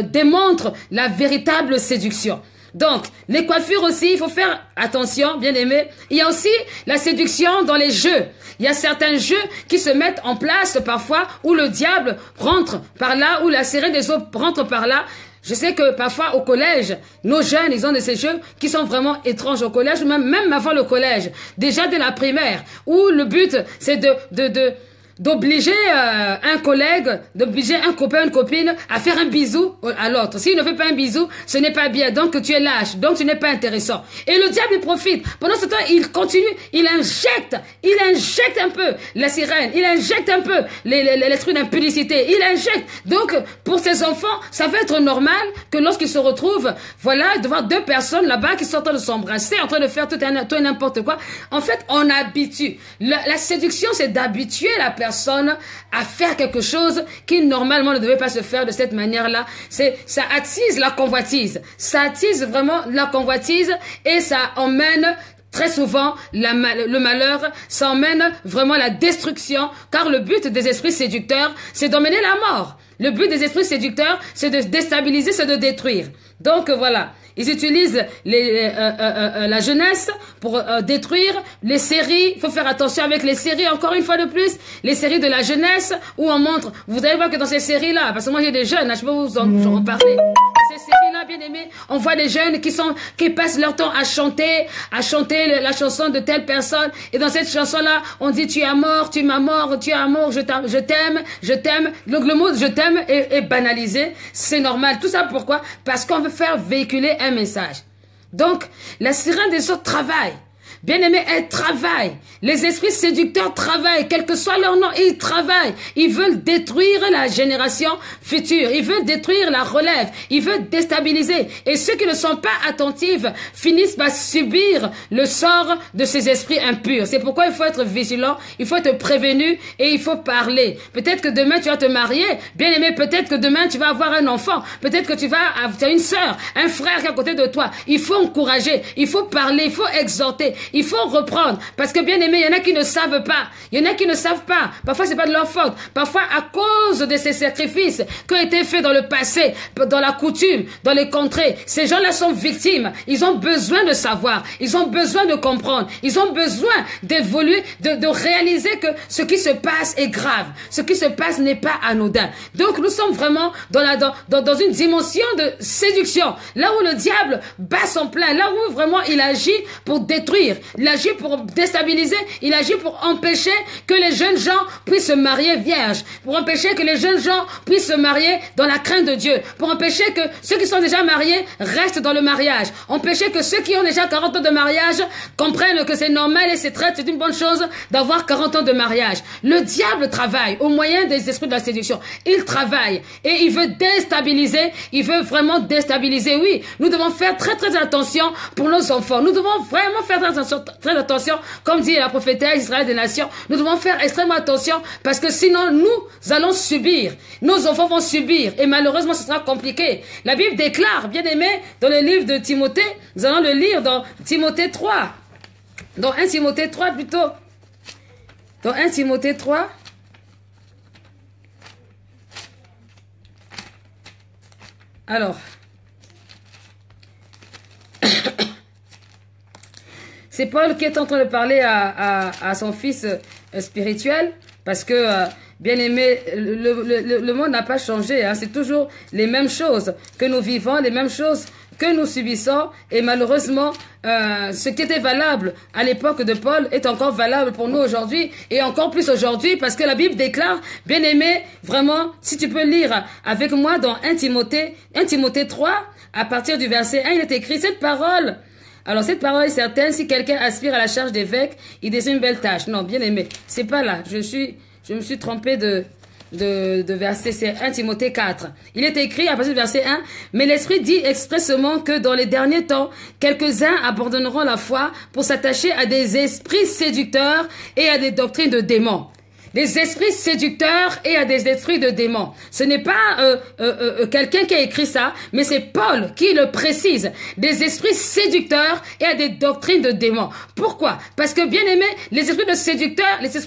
démontrent la véritable séduction. Donc, les coiffures aussi, il faut faire attention, bien aimé. Il y a aussi la séduction dans les jeux. Il y a certains jeux qui se mettent en place parfois où le diable rentre par là, où la sirène des eaux rentre par là. Je sais que parfois au collège, nos jeunes, ils ont de ces jeux qui sont vraiment étranges au collège, même avant le collège, déjà dès la primaire, où le but c'est d'obliger un collègue, d'obliger un copain, une copine à faire un bisou à l'autre. S'il ne fait pas un bisou, ce n'est pas bien. Donc tu es lâche, donc tu n'es pas intéressant. Et le diable, il profite. Pendant ce temps, il continue, il injecte un peu la sirène, il injecte un peu l'esprit d'impudicité, il injecte. Donc, pour ces enfants, ça va être normal que lorsqu'ils se retrouvent, voilà, devant deux personnes là-bas qui sont en train de s'embrasser, en train de faire tout et n'importe quoi. En fait, on habitue. La séduction, c'est d'habituer la personne à faire quelque chose qui normalement ne devait pas se faire de cette manière-là. Ça attise la convoitise. Ça attise vraiment la convoitise et ça emmène très souvent le malheur, ça emmène vraiment la destruction, car le but des esprits séducteurs, c'est d'emmener la mort. Le but des esprits séducteurs, c'est de déstabiliser, c'est de détruire. Donc voilà. Ils utilisent la jeunesse pour détruire les séries. Il faut faire attention avec les séries, encore une fois de plus. Les séries de la jeunesse où on montre... Vous allez voir que dans ces séries-là, parce que moi j'ai des jeunes, là, je peux vous en parler. Ces séries-là, bien aimés, on voit des jeunes qui passent leur temps à chanter la chanson de telle personne. Et dans cette chanson-là, on dit tu es mort, tu m'as mort, tu es amour, je t'aime, je t'aime. Donc le mot je t'aime est banalisé. C'est normal. Tout ça pourquoi? Parce qu'on veut faire véhiculer un message. Donc, la sirène des eaux travaille. Bien aimé, elle travaille. Les esprits séducteurs travaillent, quel que soit leur nom, ils travaillent. Ils veulent détruire la génération future. Ils veulent détruire la relève. Ils veulent déstabiliser. Et ceux qui ne sont pas attentifs finissent par subir le sort de ces esprits impurs. C'est pourquoi il faut être vigilant, il faut être prévenu et il faut parler. Peut-être que demain tu vas te marier. Bien aimé, peut-être que demain tu vas avoir un enfant. Peut-être que tu as une sœur, un frère qui est à côté de toi. Il faut encourager, il faut parler, il faut exhorter. Il faut reprendre. Parce que bien aimé, il y en a qui ne savent pas. Il y en a qui ne savent pas. Parfois, c'est pas de leur faute. Parfois, à cause de ces sacrifices qui ont été faits dans le passé, dans la coutume, dans les contrées, ces gens-là sont victimes. Ils ont besoin de savoir. Ils ont besoin de comprendre. Ils ont besoin d'évoluer, de réaliser que ce qui se passe est grave. Ce qui se passe n'est pas anodin. Donc, nous sommes vraiment dans une dimension de séduction. Là où le diable bat son plein. Là où vraiment il agit pour détruire. Il agit pour déstabiliser. Il agit pour empêcher que les jeunes gens puissent se marier vierges. Pour empêcher que les jeunes gens puissent se marier dans la crainte de Dieu. Pour empêcher que ceux qui sont déjà mariés restent dans le mariage. Empêcher que ceux qui ont déjà 40 ans de mariage comprennent que c'est normal et c'est une bonne chose d'avoir 40 ans de mariage. Le diable travaille au moyen des esprits de la séduction. Il travaille et il veut déstabiliser. Il veut vraiment déstabiliser. Oui, nous devons faire très attention pour nos enfants. Nous devons vraiment faire très attention, comme dit la prophétesse Israël des nations. Nous devons faire extrêmement attention parce que sinon nous allons subir. Nos enfants vont subir et malheureusement ce sera compliqué. La Bible déclare, bien aimé, dans le livre de Timothée, nous allons le lire dans Timothée 3. Dans 1 Timothée 3 plutôt. Dans 1 Timothée 3. Alors. C'est Paul qui est en train de parler à son fils spirituel parce que, bien aimé, le monde n'a pas changé. Hein, c'est toujours les mêmes choses que nous vivons, les mêmes choses que nous subissons. Et malheureusement, ce qui était valable à l'époque de Paul est encore valable pour nous aujourd'hui et encore plus aujourd'hui parce que la Bible déclare, bien aimé, vraiment, si tu peux lire avec moi dans 1 Timothée 3, à partir du verset 1, il est écrit cette parole. Alors, cette parole est certaine, si quelqu'un aspire à la charge d'évêque, il désire une belle tâche. Non, bien aimé, c'est pas là. Je me suis trompé de verset, c'est 1 Timothée 4. Il est écrit à partir du verset 1, mais l'Esprit dit expressément que dans les derniers temps, quelques-uns abandonneront la foi pour s'attacher à des esprits séducteurs et à des doctrines de démons. Des esprits séducteurs et à des esprits de démons. Ce n'est pas quelqu'un qui a écrit ça, mais c'est Paul qui le précise. Des esprits séducteurs et à des doctrines de démons. Pourquoi? Parce que, bien aimé, les esprits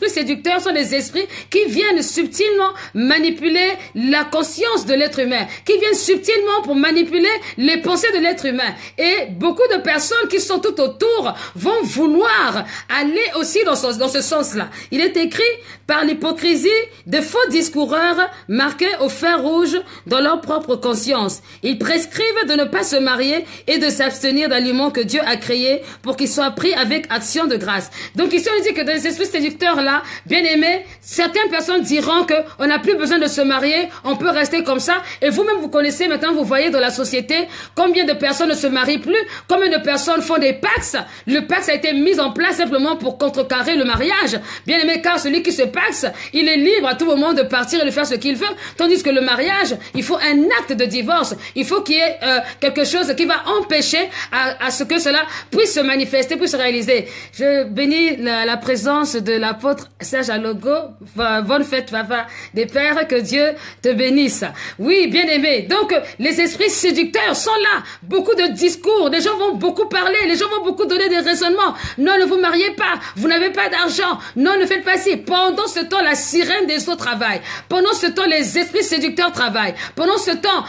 séducteurs sont des esprits qui viennent subtilement manipuler la conscience de l'être humain, qui viennent subtilement pour manipuler les pensées de l'être humain. Et beaucoup de personnes qui sont tout autour vont vouloir aller aussi dans ce sens-là. Il est écrit par l'hypocrisie de faux discoureurs marqués au fer rouge dans leur propre conscience. Ils prescrivent de ne pas se marier et de s'abstenir d'aliments que Dieu a créés pour qu'ils soient pris avec action de grâce. Donc ici on dit que dans les esprits séducteurs là, bien aimés, certaines personnes diront que on n'a plus besoin de se marier, on peut rester comme ça. Et vous-même vous connaissez maintenant, vous voyez dans la société combien de personnes ne se marient plus, combien de personnes font des pactes. Le pacte a été mis en place simplement pour contrecarrer le mariage. Bien aimé, car celui qui se pacte, il est libre à tout moment de partir et de faire ce qu'il veut. Tandis que le mariage, il faut un acte de divorce. Il faut qu'il y ait quelque chose qui va empêcher à ce que cela puisse se manifester, puisse se réaliser. Je bénis la présence de l'apôtre Serge Alogo. Bonne fête, papa des pères, que Dieu te bénisse. Oui, bien aimé. Donc, les esprits séducteurs sont là. Beaucoup de discours, les gens vont beaucoup parler, les gens vont beaucoup donner des raisonnements. Non, ne vous mariez pas, vous n'avez pas d'argent. Non, ne faites pas ci. Pendant ce temps, la sirène des eaux travaille. Pendant ce temps, les esprits séducteurs travaillent. Pendant ce temps,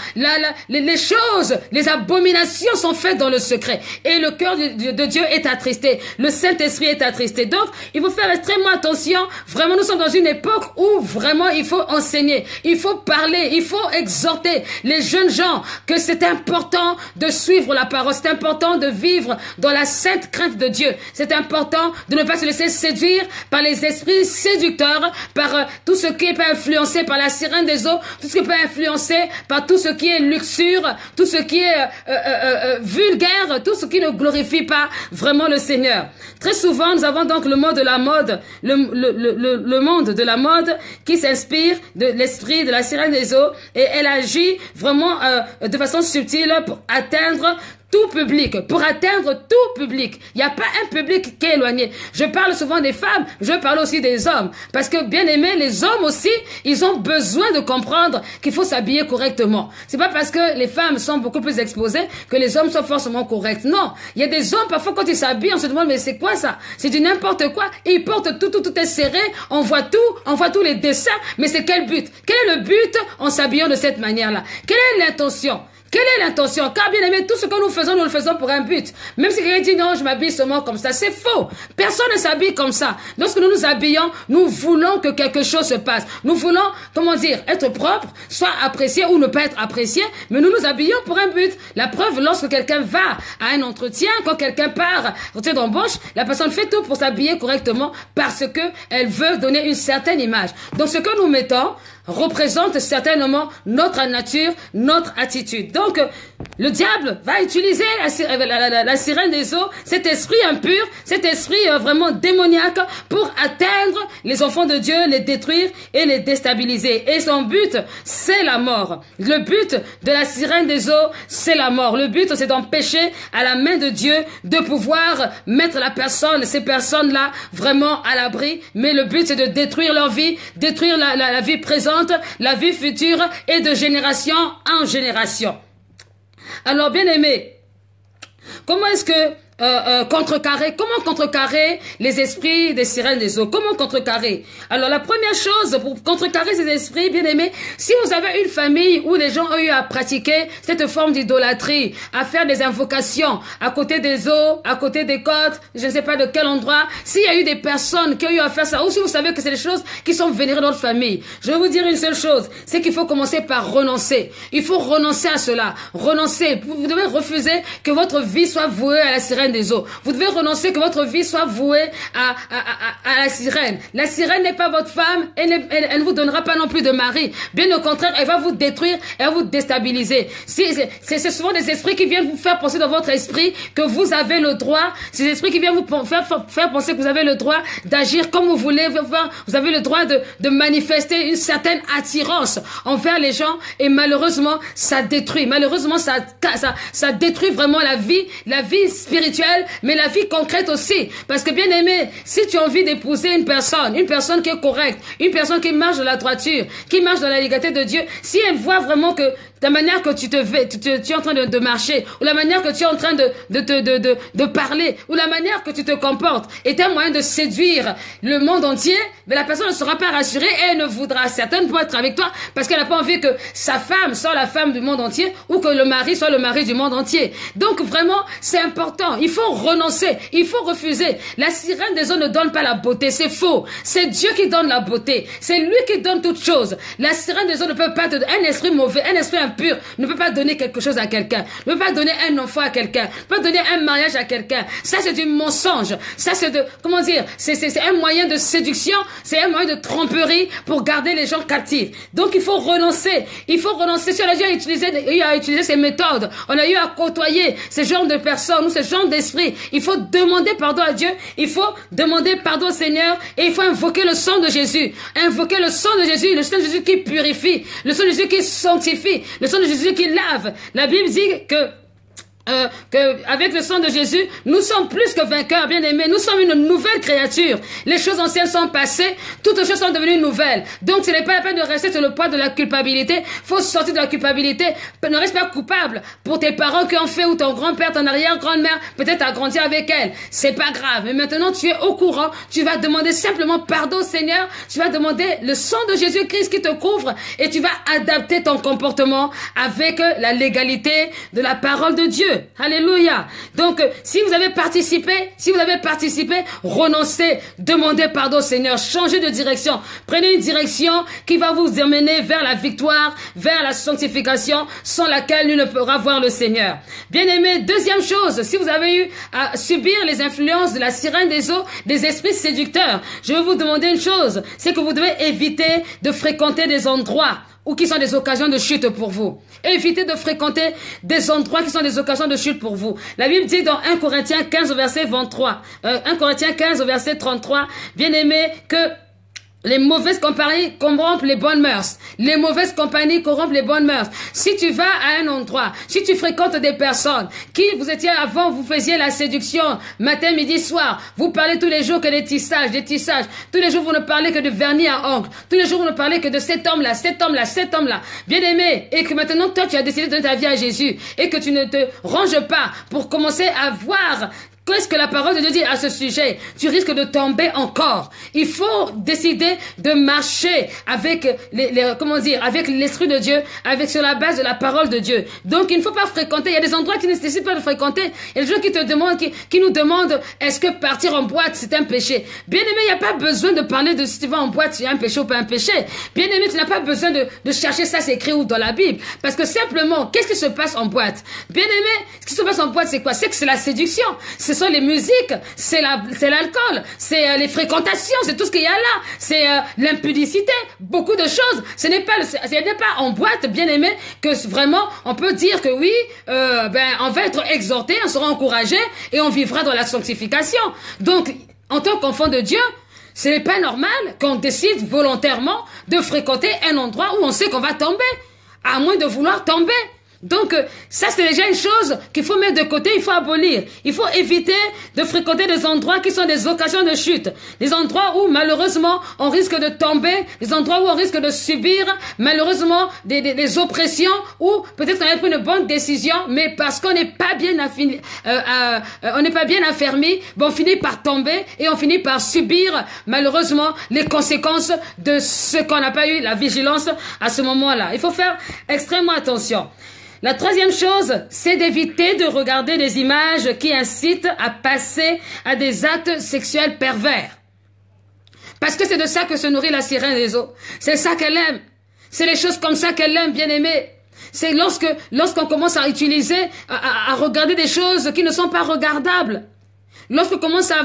les choses, les abominations sont faites dans le secret. Et le cœur de Dieu est attristé. Le Saint-Esprit est attristé. Donc, il faut faire extrêmement attention. Vraiment, nous sommes dans une époque où vraiment il faut enseigner. Il faut parler. Il faut exhorter les jeunes gens que c'est important de suivre la parole. C'est important de vivre dans la sainte crainte de Dieu. C'est important de ne pas se laisser séduire par les esprits séducteurs, par tout ce qui est influencé par la sirène des eaux, tout ce qui est influencé par tout ce qui est luxure, tout ce qui est vulgaire, tout ce qui ne glorifie pas vraiment le Seigneur. Très souvent, nous avons donc le monde de la mode, le monde de la mode qui s'inspire de l'esprit de la sirène des eaux et elle agit vraiment de façon subtile pour atteindre tout public, pour atteindre tout public. Il n'y a pas un public qui est éloigné. Je parle souvent des femmes, je parle aussi des hommes. Parce que, bien aimé, les hommes aussi, ils ont besoin de comprendre qu'il faut s'habiller correctement. C'est pas parce que les femmes sont beaucoup plus exposées que les hommes sont forcément corrects. Non. Il y a des hommes, parfois, quand ils s'habillent, on se demande, mais c'est quoi ça? C'est du n'importe quoi. Ils portent tout est serré. On voit tous les dessins. Mais c'est quel but? Quel est le but en s'habillant de cette manière-là? Quelle est l'intention? Quelle est l'intention? Car bien aimé, tout ce que nous le faisons pour un but. Même si quelqu'un dit non, je m'habille seulement comme ça, c'est faux. Personne ne s'habille comme ça. Lorsque nous nous habillons, nous voulons que quelque chose se passe. Nous voulons, comment dire, être propre, soit apprécié ou ne pas être apprécié, mais nous nous habillons pour un but. La preuve, lorsque quelqu'un va à un entretien, quand quelqu'un part au entretien d'embauche, la personne fait tout pour s'habiller correctement parce que elle veut donner une certaine image. Donc ce que nous mettons représente certainement notre nature, notre attitude. Donc, le diable va utiliser la sirène des eaux, cet esprit impur, cet esprit vraiment démoniaque pour atteindre les enfants de Dieu, les détruire et les déstabiliser. Et son but, c'est la mort. Le but de la sirène des eaux, c'est la mort. Le but, c'est d'empêcher à la main de Dieu de pouvoir mettre ces personnes-là vraiment à l'abri. Mais le but, c'est de détruire leur vie, détruire la vie présente, la vie future et de génération en génération. Alors, bien aimé, comment est-ce que comment contrecarrer les esprits des sirènes des eaux? Comment contrecarrer? Alors, la première chose pour contrecarrer ces esprits, bien aimés, si vous avez une famille où les gens ont eu à pratiquer cette forme d'idolâtrie, à faire des invocations à côté des eaux, à côté des côtes, je ne sais pas de quel endroit, s'il y a eu des personnes qui ont eu à faire ça, ou si vous savez que c'est des choses qui sont vénérées dans notre famille, je vais vous dire une seule chose, c'est qu'il faut commencer par renoncer. Il faut renoncer à cela. Renoncer. Vous devez refuser que votre vie soit vouée à la sirène des eaux. Vous devez renoncer que votre vie soit vouée à la sirène. La sirène n'est pas votre femme, elle ne vous donnera pas non plus de mari. Bien au contraire, elle va vous détruire, elle va vous déstabiliser. C'est souvent des esprits qui viennent vous faire penser dans votre esprit que vous avez le droit, ces esprits qui viennent vous faire penser que vous avez le droit d'agir comme vous voulez, vous avez le droit de manifester une certaine attirance envers les gens et ça détruit. Malheureusement, ça détruit vraiment la vie spirituelle, mais la vie concrète aussi. Parce que bien aimé, si tu as envie d'épouser une personne qui est correcte, une personne qui marche dans la droiture, qui marche dans la légalité de Dieu, si elle voit vraiment que la manière que tu es en train de marcher, ou la manière que tu es en train de parler, ou la manière que tu te comportes est un moyen de séduire le monde entier, mais la personne ne sera pas rassurée et elle ne voudra certainement pas être avec toi parce qu'elle n'a pas envie que sa femme soit la femme du monde entier ou que le mari soit le mari du monde entier. Donc vraiment, c'est important. Il faut renoncer. Il faut refuser. La sirène des eaux ne donne pas la beauté. C'est faux. C'est Dieu qui donne la beauté. C'est lui qui donne toutes choses. La sirène des eaux ne peut pas te donner un esprit mauvais, un esprit impur, ne peut pas donner quelque chose à quelqu'un, ne peut pas donner un enfant à quelqu'un, ne peut pas donner un mariage à quelqu'un. Ça, c'est du mensonge. Ça, c'est c'est un moyen de séduction, c'est un moyen de tromperie pour garder les gens captifs. Donc, il faut renoncer. Il faut renoncer. Si on a eu à utiliser ces méthodes, on a eu à côtoyer ce genre de personnes ou ce genre d'esprit, il faut demander pardon à Dieu, il faut demander pardon au Seigneur et il faut invoquer le sang de Jésus. Invoquer le sang de Jésus, le sang de Jésus qui purifie, le sang de Jésus qui sanctifie, le sang de Jésus qui lave. La Bible dit que avec le sang de Jésus, nous sommes plus que vainqueurs, bien-aimés. Nous sommes une nouvelle créature. Les choses anciennes sont passées, toutes les choses sont devenues nouvelles. Donc, ce n'est pas la peine de rester sur le poids de la culpabilité. Faut sortir de la culpabilité. Ne reste pas coupable pour tes parents qui ont fait ou ton grand-père, ton arrière-grand-mère, peut-être a grandi avec elle. C'est pas grave. Mais maintenant, tu es au courant. Tu vas demander simplement pardon au Seigneur. Tu vas demander le sang de Jésus-Christ qui te couvre et tu vas adapter ton comportement avec la légalité de la parole de Dieu. Alléluia. Donc, si vous avez participé, renoncez, demandez pardon au Seigneur, changez de direction, prenez une direction qui va vous emmener vers la victoire, vers la sanctification, sans laquelle nul ne pourra voir le Seigneur. Bien-aimés, deuxième chose, si vous avez eu à subir les influences de la sirène des eaux, des esprits séducteurs, je vais vous demander une chose, c'est que vous devez éviter de fréquenter des endroits ou qui sont des occasions de chute pour vous. Évitez de fréquenter des endroits qui sont des occasions de chute pour vous. La Bible dit dans 1 Corinthiens 15 au verset 23, 1 Corinthiens 15 au verset 33, bien aimé, que Les mauvaises compagnies corrompent les bonnes mœurs. Les mauvaises compagnies corrompent les bonnes mœurs. Si tu vas à un endroit, si tu fréquentes des personnes qui vous étiez avant, vous faisiez la séduction matin, midi, soir. Vous parlez tous les jours que des tissages. Tous les jours, vous ne parlez que de vernis à ongles. Tous les jours, vous ne parlez que de cet homme-là. Bien aimé. Et que maintenant, toi, tu as décidé de donner ta vie à Jésus. Et que tu ne te ranges pas pour commencer à voir qu'est-ce que la parole de Dieu dit à ce sujet? Tu risques de tomber encore. Il faut décider de marcher avec avec l'Esprit de Dieu, sur la base de la parole de Dieu. Donc, il ne faut pas fréquenter. Il y a des endroits qui ne nécessitent pas de fréquenter. Il y a des gens qui te demandent, qui nous demandent, est-ce que partir en boîte, c'est un péché? Bien aimé, il n'y a pas besoin de parler de si tu vas en boîte, c'est un péché ou pas un péché. Bien aimé, tu n'as pas besoin de chercher ça, c'est écrit où dans la Bible. Parce que simplement, qu'est-ce qui se passe en boîte? Bien aimé, ce qui se passe en boîte, c'est quoi? C'est que c'est la séduction. Ce sont les musiques, c'est l'alcool, c'est les fréquentations, c'est tout ce qu'il y a là, c'est l'impudicité, beaucoup de choses. Ce n'est pas en boîte, bien aimé, que vraiment on peut dire que oui, on va être exhorté, on sera encouragé et on vivra dans la sanctification. Donc, en tant qu'enfant de Dieu, ce n'est pas normal qu'on décide volontairement de fréquenter un endroit où on sait qu'on va tomber, à moins de vouloir tomber. Donc, ça, c'est déjà une chose qu'il faut mettre de côté, il faut abolir. Il faut éviter de fréquenter des endroits qui sont des occasions de chute. Des endroits où, malheureusement, on risque de tomber. Des endroits où on risque de subir, malheureusement, des oppressions. Ou peut-être qu'on a pris une bonne décision, mais parce qu'on n'est pas bien affermi, on finit par tomber et on finit par subir, malheureusement, les conséquences de ce qu'on n'a pas eu la vigilance à ce moment-là. Il faut faire extrêmement attention. La troisième chose, c'est d'éviter de regarder des images qui incitent à passer à des actes sexuels pervers. Parce que c'est de ça que se nourrit la sirène des eaux. C'est ça qu'elle aime. C'est les choses comme ça qu'elle aime, bien aimée. C'est lorsqu'on commence à utiliser, à regarder des choses qui ne sont pas regardables. Lorsqu'on commence à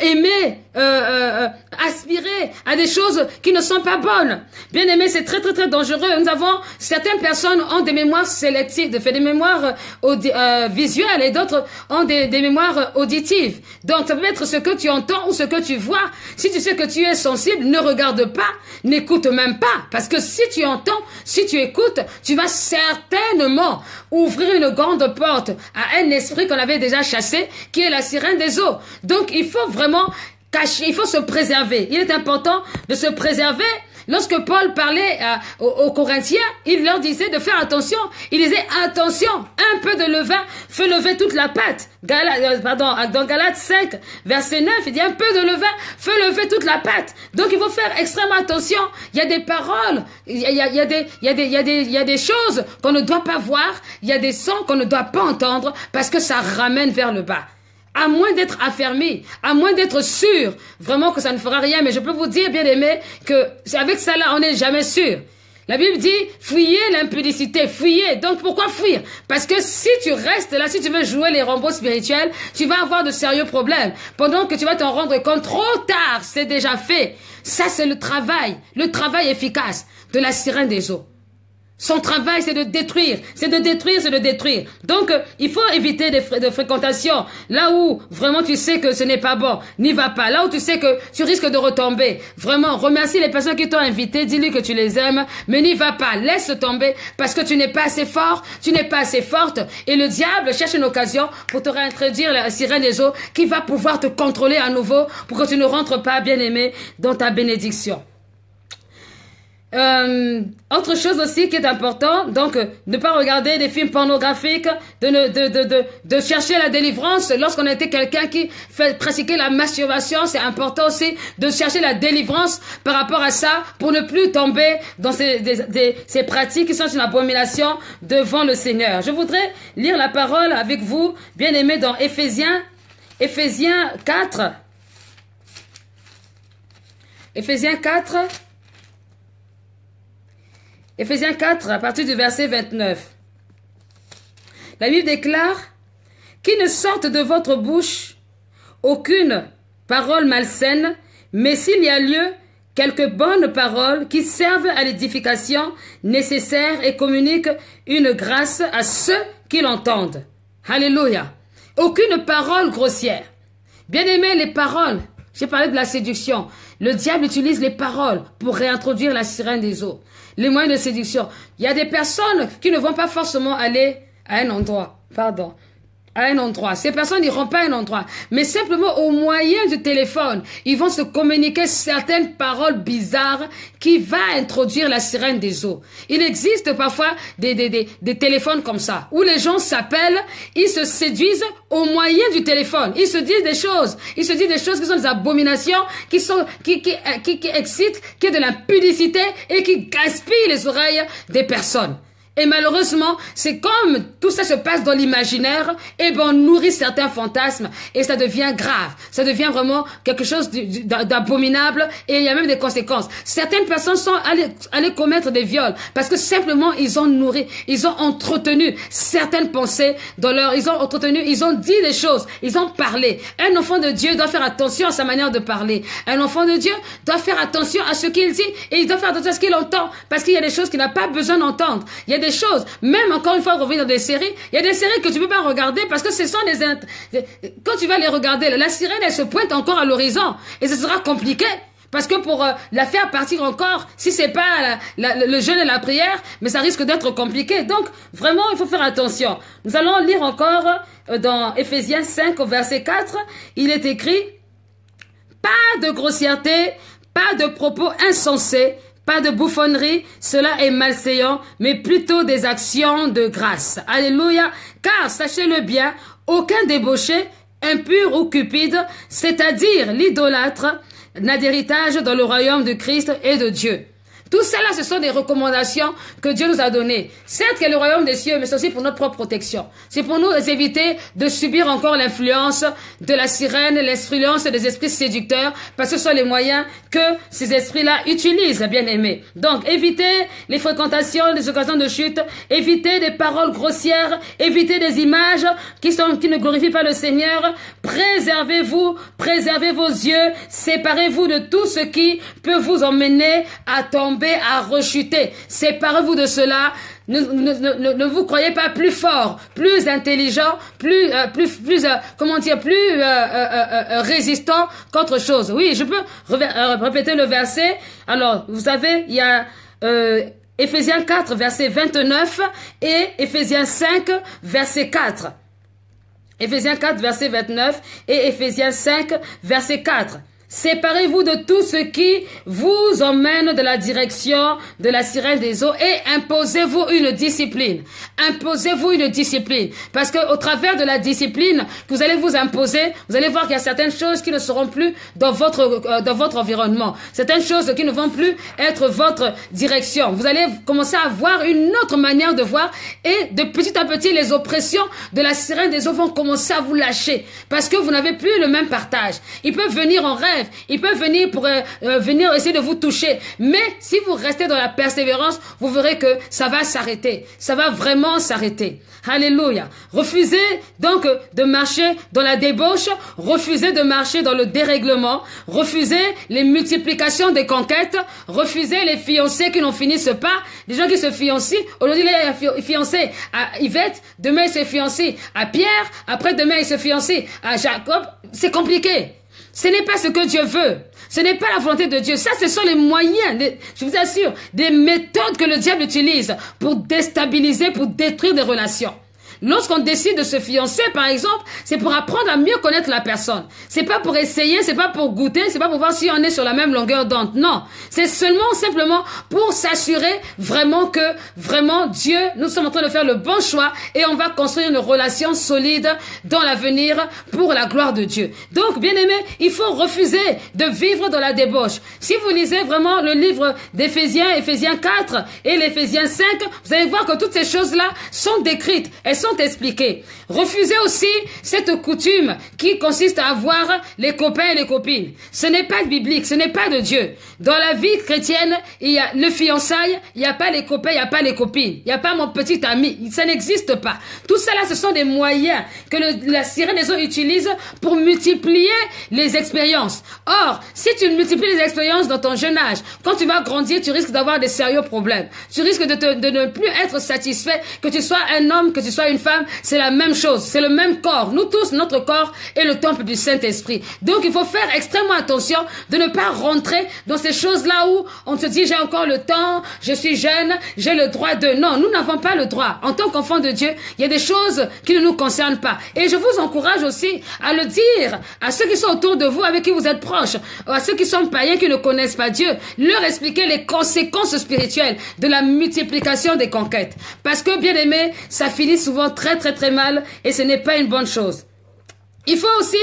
aimer, aspirer à des choses qui ne sont pas bonnes. Bien aimé, c'est très très très dangereux. Certaines personnes ont des mémoires sélectives, des mémoires visuelles et d'autres ont des mémoires auditives. Donc ça peut être ce que tu entends ou ce que tu vois. Si tu sais que tu es sensible, ne regarde pas, n'écoute même pas. Parce que si tu entends, si tu écoutes, tu vas certainement ouvrir une grande porte à un esprit qu'on avait déjà chassé, qui est la sirène des eaux. Donc, il faut vraiment cacher, il faut se préserver. Il est important de se préserver. Lorsque Paul parlait aux Corinthiens, il leur disait de faire attention. Il disait, attention, un peu de levain fait lever toute la pâte. Dans Galates 5, verset 9, il dit, un peu de levain fait lever toute la pâte. Donc, il faut faire extrêmement attention. Il y a des paroles, il y a des choses qu'on ne doit pas voir, il y a des sons qu'on ne doit pas entendre parce que ça ramène vers le bas. À moins d'être affermi, à moins d'être sûr, vraiment que ça ne fera rien, mais je peux vous dire, bien aimé, que avec ça là, on n'est jamais sûr. La Bible dit, fuyez l'impudicité, fuyez. Donc pourquoi fuir? Parce que si tu restes là, si tu veux jouer les robots spirituels, tu vas avoir de sérieux problèmes. Pendant que tu vas t'en rendre compte trop tard, c'est déjà fait. Ça, c'est le travail efficace de la sirène des eaux. Son travail, c'est de détruire, c'est de détruire. Donc, il faut éviter de fréquentation. Là où vraiment tu sais que ce n'est pas bon, n'y va pas. Là où tu sais que tu risques de retomber, vraiment, remercie les personnes qui t'ont invité, dis-lui que tu les aimes, mais n'y va pas, laisse tomber, parce que tu n'es pas assez fort, tu n'es pas assez forte, et le diable cherche une occasion pour te réintroduire la sirène des eaux qui va pouvoir te contrôler à nouveau pour que tu ne rentres pas, bien aimé, dans ta bénédiction. Autre chose aussi qui est important, donc ne pas regarder des films pornographiques, de chercher la délivrance. Lorsqu'on a été quelqu'un qui fait pratiquer la masturbation, c'est important aussi de chercher la délivrance par rapport à ça pour ne plus tomber dans ces pratiques qui sont une abomination devant le Seigneur. Je voudrais lire la parole avec vous, bien aimés, dans Éphésiens 4. Éphésiens 4, à partir du verset 29. La Bible déclare, « Qu'il ne sorte de votre bouche aucune parole malsaine, mais s'il y a lieu, quelques bonnes paroles qui servent à l'édification nécessaire et communiquent une grâce à ceux qui l'entendent. » Alléluia. Aucune parole grossière. Bien aimé, les paroles J'ai parlé de la séduction. Le diable utilise les paroles pour réintroduire la sirène des eaux. Les moyens de séduction. Il y a des personnes qui ne vont pas forcément aller à un endroit. Pardon. À un endroit. Ces personnes n'iront pas à un endroit. Mais simplement au moyen du téléphone, ils vont se communiquer certaines paroles bizarres qui vont introduire la sirène des eaux. Il existe parfois des téléphones comme ça, où les gens s'appellent, ils se séduisent au moyen du téléphone. Ils se disent des choses. Ils se disent des choses qui sont des abominations, qui excitent, qui est de l'impudicité et qui gaspillent les oreilles des personnes. Et malheureusement, c'est comme tout ça se passe dans l'imaginaire, et ben on nourrit certains fantasmes et ça devient grave. Ça devient vraiment quelque chose d'abominable et il y a même des conséquences. Certaines personnes sont allées commettre des viols parce que simplement ils ont nourri, ils ont entretenu certaines pensées dans leur, ils ont dit des choses, ils ont parlé. Un enfant de Dieu doit faire attention à sa manière de parler. Un enfant de Dieu doit faire attention à ce qu'il dit et il doit faire attention à ce qu'il entend parce qu'il y a des choses qu'il n'a pas besoin d'entendre. Il y a des choses, même encore une fois, revenir dans des séries, il y a des séries que tu peux pas regarder parce que ce sont quand tu vas les regarder, la sirène, elle se pointe encore à l'horizon et ce sera compliqué. Parce que pour la faire partir encore, si c'est pas le jeûne et la prière, mais ça risque d'être compliqué. Donc, vraiment, il faut faire attention. Nous allons lire encore dans Éphésiens 5, au verset 4, il est écrit, pas de grossièreté, pas de propos insensés, pas de bouffonnerie, cela est malséant, mais plutôt des actions de grâce. Alléluia. Car, sachez-le bien, aucun débauché, impur ou cupide, c'est-à-dire l'idolâtre, n'a d'héritage dans le royaume de Christ et de Dieu. Tout cela, ce sont des recommandations que Dieu nous a données. Certes qu'il y a le royaume des cieux, mais c'est aussi pour notre propre protection. C'est pour nous éviter de subir encore l'influence de la sirène, l'influence des esprits séducteurs, parce que ce sont les moyens que ces esprits-là utilisent, bien aimés. Donc, évitez les fréquentations, les occasions de chute, évitez des paroles grossières, évitez des images qui ne glorifient pas le Seigneur. Préservez-vous, préservez vos yeux, séparez-vous de tout ce qui peut vous emmener à tomber, à rechuter. Séparez-vous de cela. Ne vous croyez pas plus fort, plus intelligent, plus résistant qu'autre chose. Oui, je peux répéter le verset. Alors, vous savez, il y a Éphésiens 4, verset 29 et Éphésiens 5, verset 4. Éphésiens 4, verset 29 et Éphésiens 5, verset 4. Séparez-vous de tout ce qui vous emmène de la direction de la sirène des eaux et imposez-vous une discipline. Imposez-vous une discipline. Parce que au travers de la discipline que vous allez vous imposer, vous allez voir qu'il y a certaines choses qui ne seront plus dans votre environnement. Certaines choses qui ne vont plus être votre direction. Vous allez commencer à avoir une autre manière de voir et de petit à petit les oppressions de la sirène des eaux vont commencer à vous lâcher. Parce que vous n'avez plus le même partage. Ils peuvent venir en rêve. Ils peuvent venir pour venir essayer de vous toucher. Mais si vous restez dans la persévérance, vous verrez que ça va s'arrêter. Ça va vraiment s'arrêter. Alléluia. Refusez donc de marcher dans la débauche. Refusez de marcher dans le dérèglement. Refusez les multiplications des conquêtes. Refusez les fiancés qui n'en finissent pas. Les gens qui se fiancent. Aujourd'hui, il est fiancé à Yvette. Demain, il se fiancé à Pierre. Après, demain, il se fiancé à Jacob. C'est compliqué. Ce n'est pas ce que Dieu veut. Ce n'est pas la volonté de Dieu. Ça, ce sont les moyens, je vous assure, des méthodes que le diable utilise pour déstabiliser, pour détruire des relations. Lorsqu'on décide de se fiancer, par exemple, c'est pour apprendre à mieux connaître la personne. C'est pas pour essayer, c'est pas pour goûter, c'est pas pour voir si on est sur la même longueur d'onde. Non. C'est simplement pour s'assurer vraiment que, vraiment, Dieu, nous sommes en train de faire le bon choix et on va construire une relation solide dans l'avenir pour la gloire de Dieu. Donc, bien aimé, il faut refuser de vivre dans la débauche. Si vous lisez vraiment le livre d'Éphésiens, Éphésiens 4 et l'Éphésiens 5, vous allez voir que toutes ces choses-là sont décrites. Elles sont expliquées. Refusez aussi cette coutume qui consiste à avoir les copains et les copines. Ce n'est pas biblique, ce n'est pas de Dieu. Dans la vie chrétienne, il y a le fiançailles, il n'y a pas les copains, il n'y a pas les copines. Il n'y a pas mon petit ami. Ça n'existe pas. Tout cela, ce sont des moyens que la sirène des eaux utilise pour multiplier les expériences. Or, si tu multiplies les expériences dans ton jeune âge, quand tu vas grandir, tu risques d'avoir des sérieux problèmes. Tu risques de ne plus être satisfait, que tu sois un homme, que tu sois une femme, c'est la même chose. C'est le même corps. Nous tous, notre corps est le temple du Saint-Esprit. Donc, il faut faire extrêmement attention de ne pas rentrer dans ces choses-là où on se dit, j'ai encore le temps, je suis jeune, j'ai le droit de... Non, nous n'avons pas le droit. En tant qu'enfants de Dieu, il y a des choses qui ne nous concernent pas. Et je vous encourage aussi à le dire à ceux qui sont autour de vous, avec qui vous êtes proches, à ceux qui sont païens, qui ne connaissent pas Dieu, leur expliquer les conséquences spirituelles de la multiplication des conquêtes. Parce que, bien aimé, ça finit souvent très très très mal et ce n'est pas une bonne chose. Il faut aussi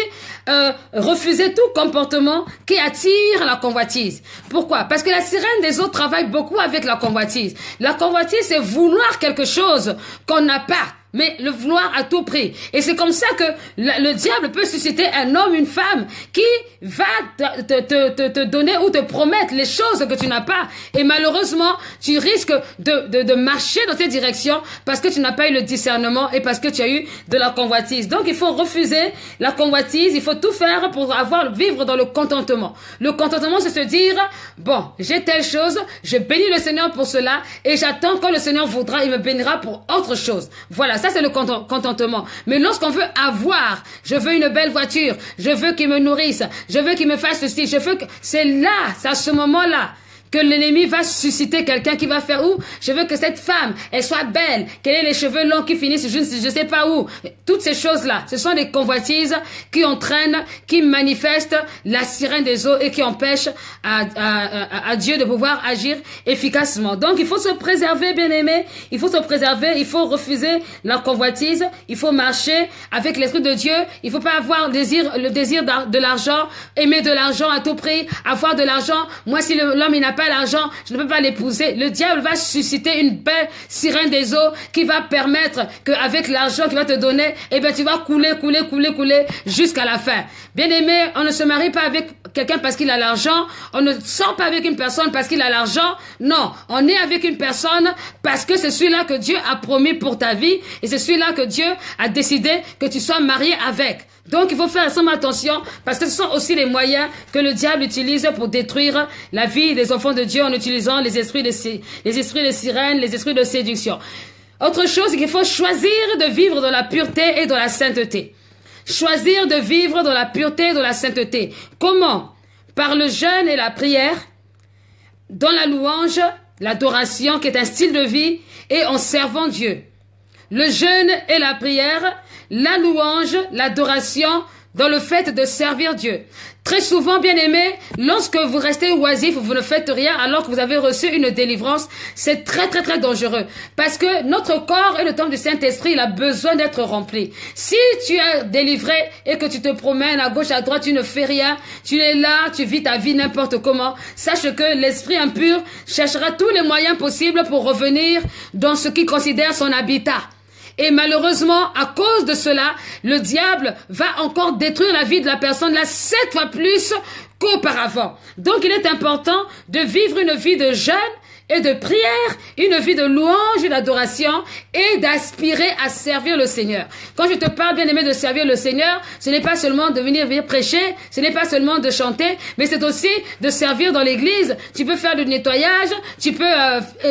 refuser tout comportement qui attire la convoitise. Pourquoi? Parce que la sirène des eaux travaille beaucoup avec la convoitise. La convoitise, c'est vouloir quelque chose qu'on n'a pas, mais le vouloir à tout prix. Et c'est comme ça que le diable peut susciter un homme, une femme, qui va te donner ou te promettre les choses que tu n'as pas. Et malheureusement, tu risques de marcher dans cette direction parce que tu n'as pas eu le discernement et parce que tu as eu de la convoitise. Donc, il faut refuser la convoitise. Il faut tout faire pour vivre dans le contentement. Le contentement, c'est se dire, bon, j'ai telle chose, je bénis le Seigneur pour cela et j'attends quand le Seigneur voudra, il me bénira pour autre chose. Voilà, ça c'est le contentement. Mais lorsqu'on veut avoir, je veux une belle voiture, je veux qu'il me nourrisse, je veux qu'il me fasse ceci, je veux que... C'est là, c'est à ce moment-là que l'ennemi va susciter quelqu'un qui va faire où? Je veux que cette femme, elle soit belle, qu'elle ait les cheveux longs qui finissent je sais pas où. Toutes ces choses-là, ce sont des convoitises qui entraînent, qui manifestent la sirène des eaux et qui empêchent à Dieu de pouvoir agir efficacement. Donc, il faut se préserver, bien-aimé. Il faut se préserver, il faut refuser la convoitise, il faut marcher avec l'Esprit de Dieu. Il faut pas avoir le désir de l'argent, aimer de l'argent à tout prix, avoir de l'argent. Moi, si l'homme, il n'a pas l'argent, je ne peux pas l'épouser. Le diable va susciter une belle sirène des eaux qui va permettre qu'avec l'argent qu'il va te donner, eh bien, tu vas couler jusqu'à la fin. Bien aimé, on ne se marie pas avec quelqu'un parce qu'il a l'argent. On ne sort pas avec une personne parce qu'il a l'argent. Non, on est avec une personne parce que c'est celui-là que Dieu a promis pour ta vie et c'est celui-là que Dieu a décidé que tu sois marié avec. Donc, il faut faire extrêmement attention parce que ce sont aussi les moyens que le diable utilise pour détruire la vie des enfants de Dieu en utilisant les esprits de sirènes, les esprits de séduction. Autre chose, c'est qu'il faut choisir de vivre dans la pureté et dans la sainteté. Choisir de vivre dans la pureté et dans la sainteté. Comment? Par le jeûne et la prière, dans la louange, l'adoration qui est un style de vie et en servant Dieu. Le jeûne et la prière, la louange, l'adoration, dans le fait de servir Dieu. Très souvent, bien aimé, lorsque vous restez oisif, vous ne faites rien alors que vous avez reçu une délivrance, c'est très très très dangereux. Parce que notre corps est le temple du Saint-Esprit, il a besoin d'être rempli. Si tu es délivré et que tu te promènes à gauche, à droite, tu ne fais rien, tu es là, tu vis ta vie n'importe comment, sache que l'esprit impur cherchera tous les moyens possibles pour revenir dans ce qu'il considère son habitat. Et malheureusement, à cause de cela, le diable va encore détruire la vie de la personne là 7 fois plus qu'auparavant. Donc, il est important de vivre une vie de jeûne et de prière, une vie de louange et d'adoration et d'aspirer à servir le Seigneur. Quand je te parle, bien aimé, de servir le Seigneur, ce n'est pas seulement de venir prêcher, ce n'est pas seulement de chanter, mais c'est aussi de servir dans l'église. Tu peux faire du nettoyage, tu peux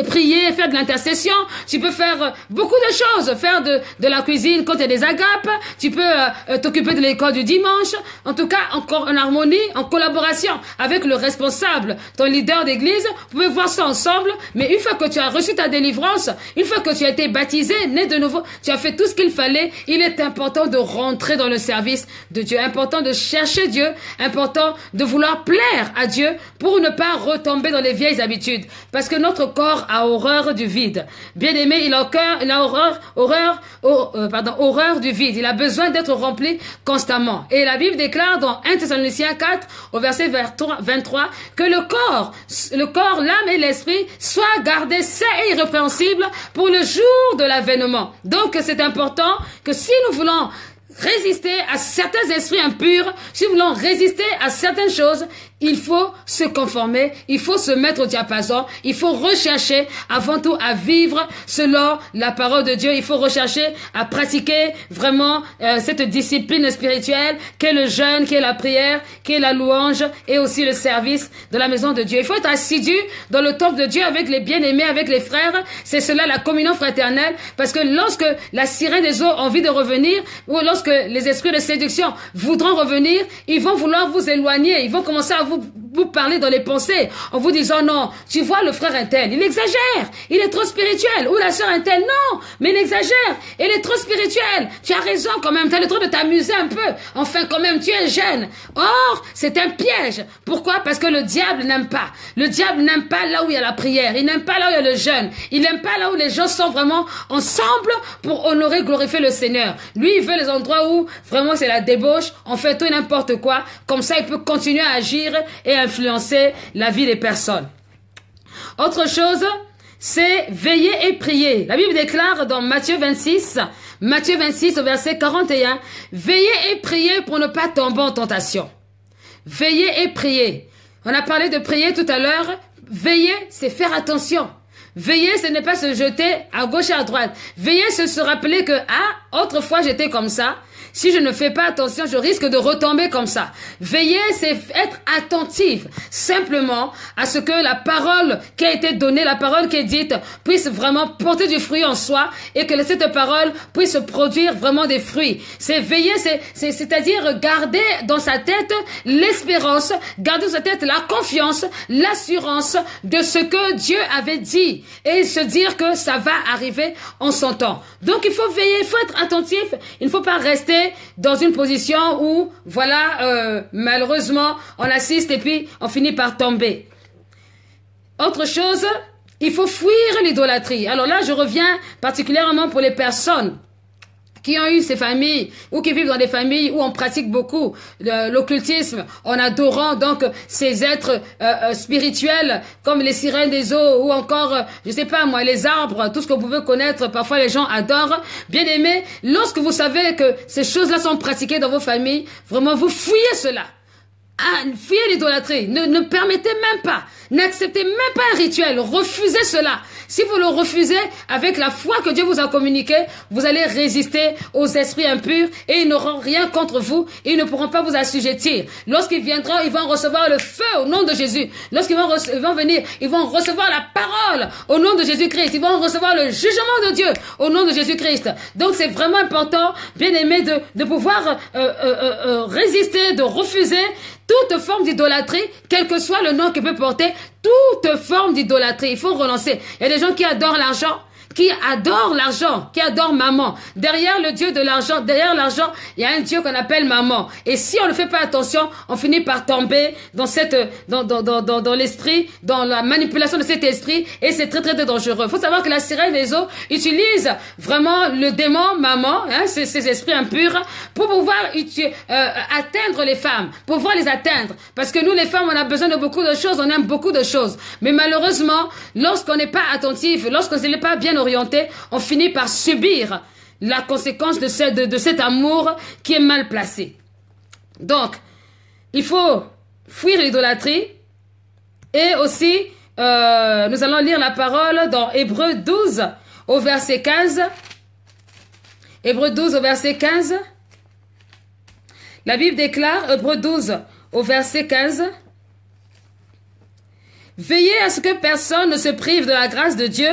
prier, faire de l'intercession, tu peux faire beaucoup de choses, faire de la cuisine quand il y a des agapes, tu peux t'occuper de l'école du dimanche, en tout cas encore en harmonie, en collaboration avec le responsable, ton leader d'église. Vous pouvez voir ça ensemble. Mais une fois que tu as reçu ta délivrance, une fois que tu as été baptisé, né de nouveau, tu as fait tout ce qu'il fallait, il est important de rentrer dans le service de Dieu, important de chercher Dieu, important de vouloir plaire à Dieu pour ne pas retomber dans les vieilles habitudes. Parce que notre corps a horreur du vide. Bien aimé, il a horreur du vide. Il a besoin d'être rempli constamment. Et la Bible déclare dans 1 Thessaloniciens 4, au verset 23, que le corps, l'âme et l'esprit soit gardé sain et irrépréhensible pour le jour de l'avènement. Donc, c'est important que si nous voulons résister à certains esprits impurs, si nous voulons résister à certaines choses, il faut se conformer, il faut se mettre au diapason, il faut rechercher avant tout à vivre selon la parole de Dieu, il faut rechercher à pratiquer vraiment cette discipline spirituelle qu'est le jeûne, qu'est la prière, qu'est la louange et aussi le service de la maison de Dieu. Il faut être assidu dans le temple de Dieu avec les bien-aimés, avec les frères, c'est cela la communion fraternelle, parce que lorsque la sirène des eaux a envie de revenir, ou lorsque les esprits de séduction voudront revenir, ils vont vouloir vous éloigner, ils vont commencer à vous parler dans les pensées, en vous disant non, tu vois le frère Intel, il exagère, il est trop spirituel, ou la sœur Intel, non, mais il exagère, il est trop spirituel, tu as raison quand même, tu as le droit de t'amuser un peu, enfin quand même, tu es jeune. Or, c'est un piège. Pourquoi? Parce que le diable n'aime pas. Le diable n'aime pas là où il y a la prière, il n'aime pas là où il y a le jeûne, il n'aime pas là où les gens sont vraiment ensemble pour honorer, glorifier le Seigneur. Lui, il veut les endroits où vraiment c'est la débauche, on fait tout et n'importe quoi, comme ça il peut continuer à agir et influencer la vie des personnes. Autre chose, c'est veiller et prier. La Bible déclare dans Matthieu 26 au verset 41, veillez et priez pour ne pas tomber en tentation. Veillez et priez. On a parlé de prier tout à l'heure. Veiller, c'est faire attention. Veiller, ce n'est pas se jeter à gauche et à droite. Veiller, c'est se rappeler que, autrefois j'étais comme ça. Si je ne fais pas attention, je risque de retomber comme ça. Veiller, c'est être attentif simplement à ce que la parole qui a été donnée, la parole qui est dite, puisse vraiment porter du fruit en soi et que cette parole puisse produire vraiment des fruits. C'est veiller, c'est-à-dire garder dans sa tête l'espérance, garder dans sa tête la confiance, l'assurance de ce que Dieu avait dit et se dire que ça va arriver en son temps. Donc il faut veiller, il faut être attentif, il ne faut pas rester dans une position où, voilà, malheureusement, on assiste et puis on finit par tomber. Autre chose, il faut fuir l'idolâtrie. Alors là, je reviens particulièrement pour les personnes qui ont eu ces familles ou qui vivent dans des familles où on pratique beaucoup l'occultisme en adorant donc ces êtres spirituels comme les sirènes des eaux ou encore, je sais pas moi, les arbres, tout ce que vous pouvez connaître, parfois les gens adorent. Bien aimé, lorsque vous savez que ces choses-là sont pratiquées dans vos familles, vraiment vous fuyez cela. Fuyez l'idolâtrie, ne permettez même pas, n'acceptez même pas un rituel, refusez cela. Si vous le refusez avec la foi que Dieu vous a communiquée, vous allez résister aux esprits impurs et ils n'auront rien contre vous et ils ne pourront pas vous assujettir. Lorsqu'ils viendront, ils vont recevoir le feu au nom de Jésus. Lorsqu'ils vont venir, ils vont recevoir la parole au nom de Jésus-Christ. Ils vont recevoir le jugement de Dieu au nom de Jésus-Christ. Donc c'est vraiment important, bien aimé, de pouvoir résister, de refuser toute forme d'idolâtrie, quel que soit le nom qu'il peut porter, toute forme d'idolâtrie. Il faut relancer. Il y a des gens qui adorent l'argent, qui adorent maman. Derrière le Dieu de l'argent, derrière l'argent, il y a un Dieu qu'on appelle maman. Et si on ne fait pas attention, on finit par tomber dans dans l'esprit, dans la manipulation de cet esprit, et c'est très très dangereux. Il faut savoir que la sirène des eaux utilise vraiment le démon maman, ces esprits impurs, pour pouvoir atteindre les femmes, pour pouvoir les atteindre. Parce que nous les femmes, on a besoin de beaucoup de choses, on aime beaucoup de choses. Mais malheureusement, lorsqu'on n'est pas attentif, lorsqu'on n'est pas bien orienté, on finit par subir la conséquence de cet amour qui est mal placé. Donc, il faut fuir l'idolâtrie et aussi, nous allons lire la parole dans Hébreux 12 au verset 15. Hébreux 12 au verset 15. La Bible déclare, Hébreux 12 au verset 15, « Veillez à ce que personne ne se prive de la grâce de Dieu,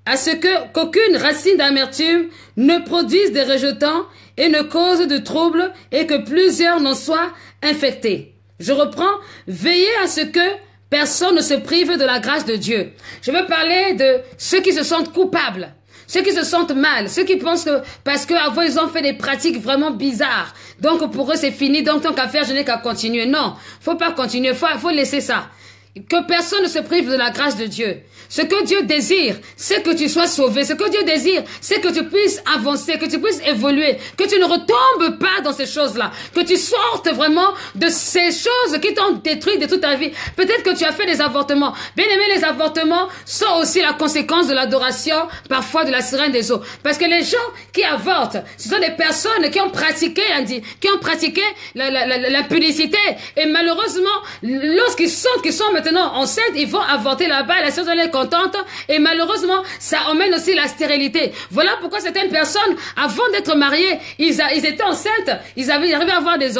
à ce qu'aucune racine d'amertume ne produise des rejetants et ne cause de troubles et que plusieurs n'en soient infectés. » Je reprends, veillez à ce que personne ne se prive de la grâce de Dieu. Je veux parler de ceux qui se sentent coupables, ceux qui se sentent mal, ceux qui pensent que parce qu'avant ils ont fait des pratiques vraiment bizarres, donc pour eux c'est fini, donc tant qu'à faire je n'ai qu'à continuer. Non, faut pas continuer, faut laisser ça. que personne ne se prive de la grâce de Dieu. Ce que Dieu désire, c'est que tu sois sauvé. Ce que Dieu désire, c'est que tu puisses avancer, que tu puisses évoluer, que tu ne retombes pas dans ces choses-là, que tu sortes vraiment de ces choses qui t'ont détruit de toute ta vie. Peut-être que tu as fait des avortements. Bien aimé, les avortements sont aussi la conséquence de l'adoration, parfois de la sirène des eaux. Parce que les gens qui avortent, ce sont des personnes qui ont pratiqué la publicité. Et malheureusement, lorsqu'ils sentent qu'ils sont maintenant enceintes, ils vont avorter là-bas, la sœur est contente, et malheureusement, ça emmène aussi la stérilité. Voilà pourquoi certaines personnes, avant d'être mariées, ils étaient enceintes, ils arrivaient à avoir des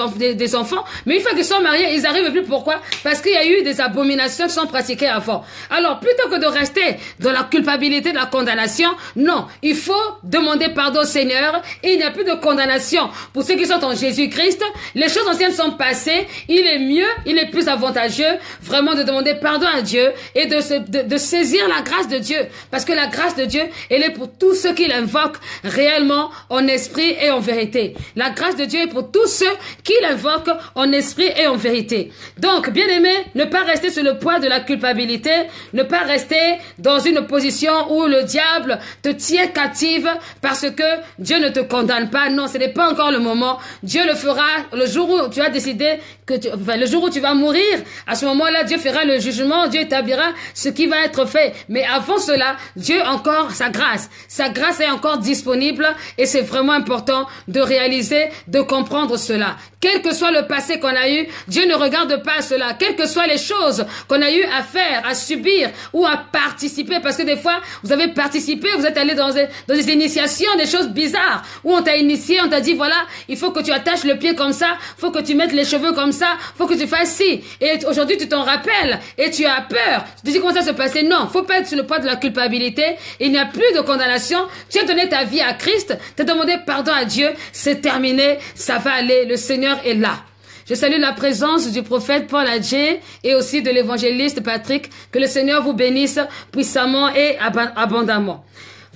enfants, mais une fois qu'ils sont mariés, ils n'arrivent plus. Pourquoi? Parce qu'il y a eu des abominations qui sont pratiquées avant. Alors, plutôt que de rester dans la culpabilité de la condamnation, non, il faut demander pardon au Seigneur, et il n'y a plus de condamnation pour ceux qui sont en Jésus-Christ. Les choses anciennes sont passées, il est mieux, il est plus avantageux, vraiment de demander pardon à Dieu, et de saisir la grâce de Dieu, parce que la grâce de Dieu, elle est pour tous ceux qui l'invoquent réellement en esprit et en vérité. La grâce de Dieu est pour tous ceux qui l'invoquent en esprit et en vérité. Donc, bien aimé, ne pas rester sur le poids de la culpabilité, ne pas rester dans une position où le diable te tient captive parce que Dieu ne te condamne pas. Non, ce n'est pas encore le moment. Dieu le fera le jour où tu as décidé le jour où tu vas mourir. À ce moment-là, Dieu fera le jugement, Dieu établira ce qui va être fait. Mais avant cela, Dieu encore sa grâce. Sa grâce est encore disponible et c'est vraiment important de réaliser, de comprendre cela. Quel que soit le passé qu'on a eu, Dieu ne regarde pas cela. Quelles que soient les choses qu'on a eu à faire, à subir ou à participer, parce que des fois, vous avez participé, vous êtes allé dans des initiations, des choses bizarres, où on t'a initié, on t'a dit, voilà, il faut que tu attaches le pied comme ça, faut que tu mettes les cheveux comme ça, faut que tu fasses ci. Et aujourd'hui, tu t'en rappelles et tu as peur. Tu te dis comment ça se passait. Non, faut pas être sur le poids de la culpabilité. Il n'y a plus de condamnation. Tu as donné ta vie à Christ, tu as demandé pardon à Dieu, c'est terminé, ça va aller, le Seigneur est là. Je salue la présence du prophète Paul Adjé et aussi de l'évangéliste Patrick. Que le Seigneur vous bénisse puissamment et abondamment.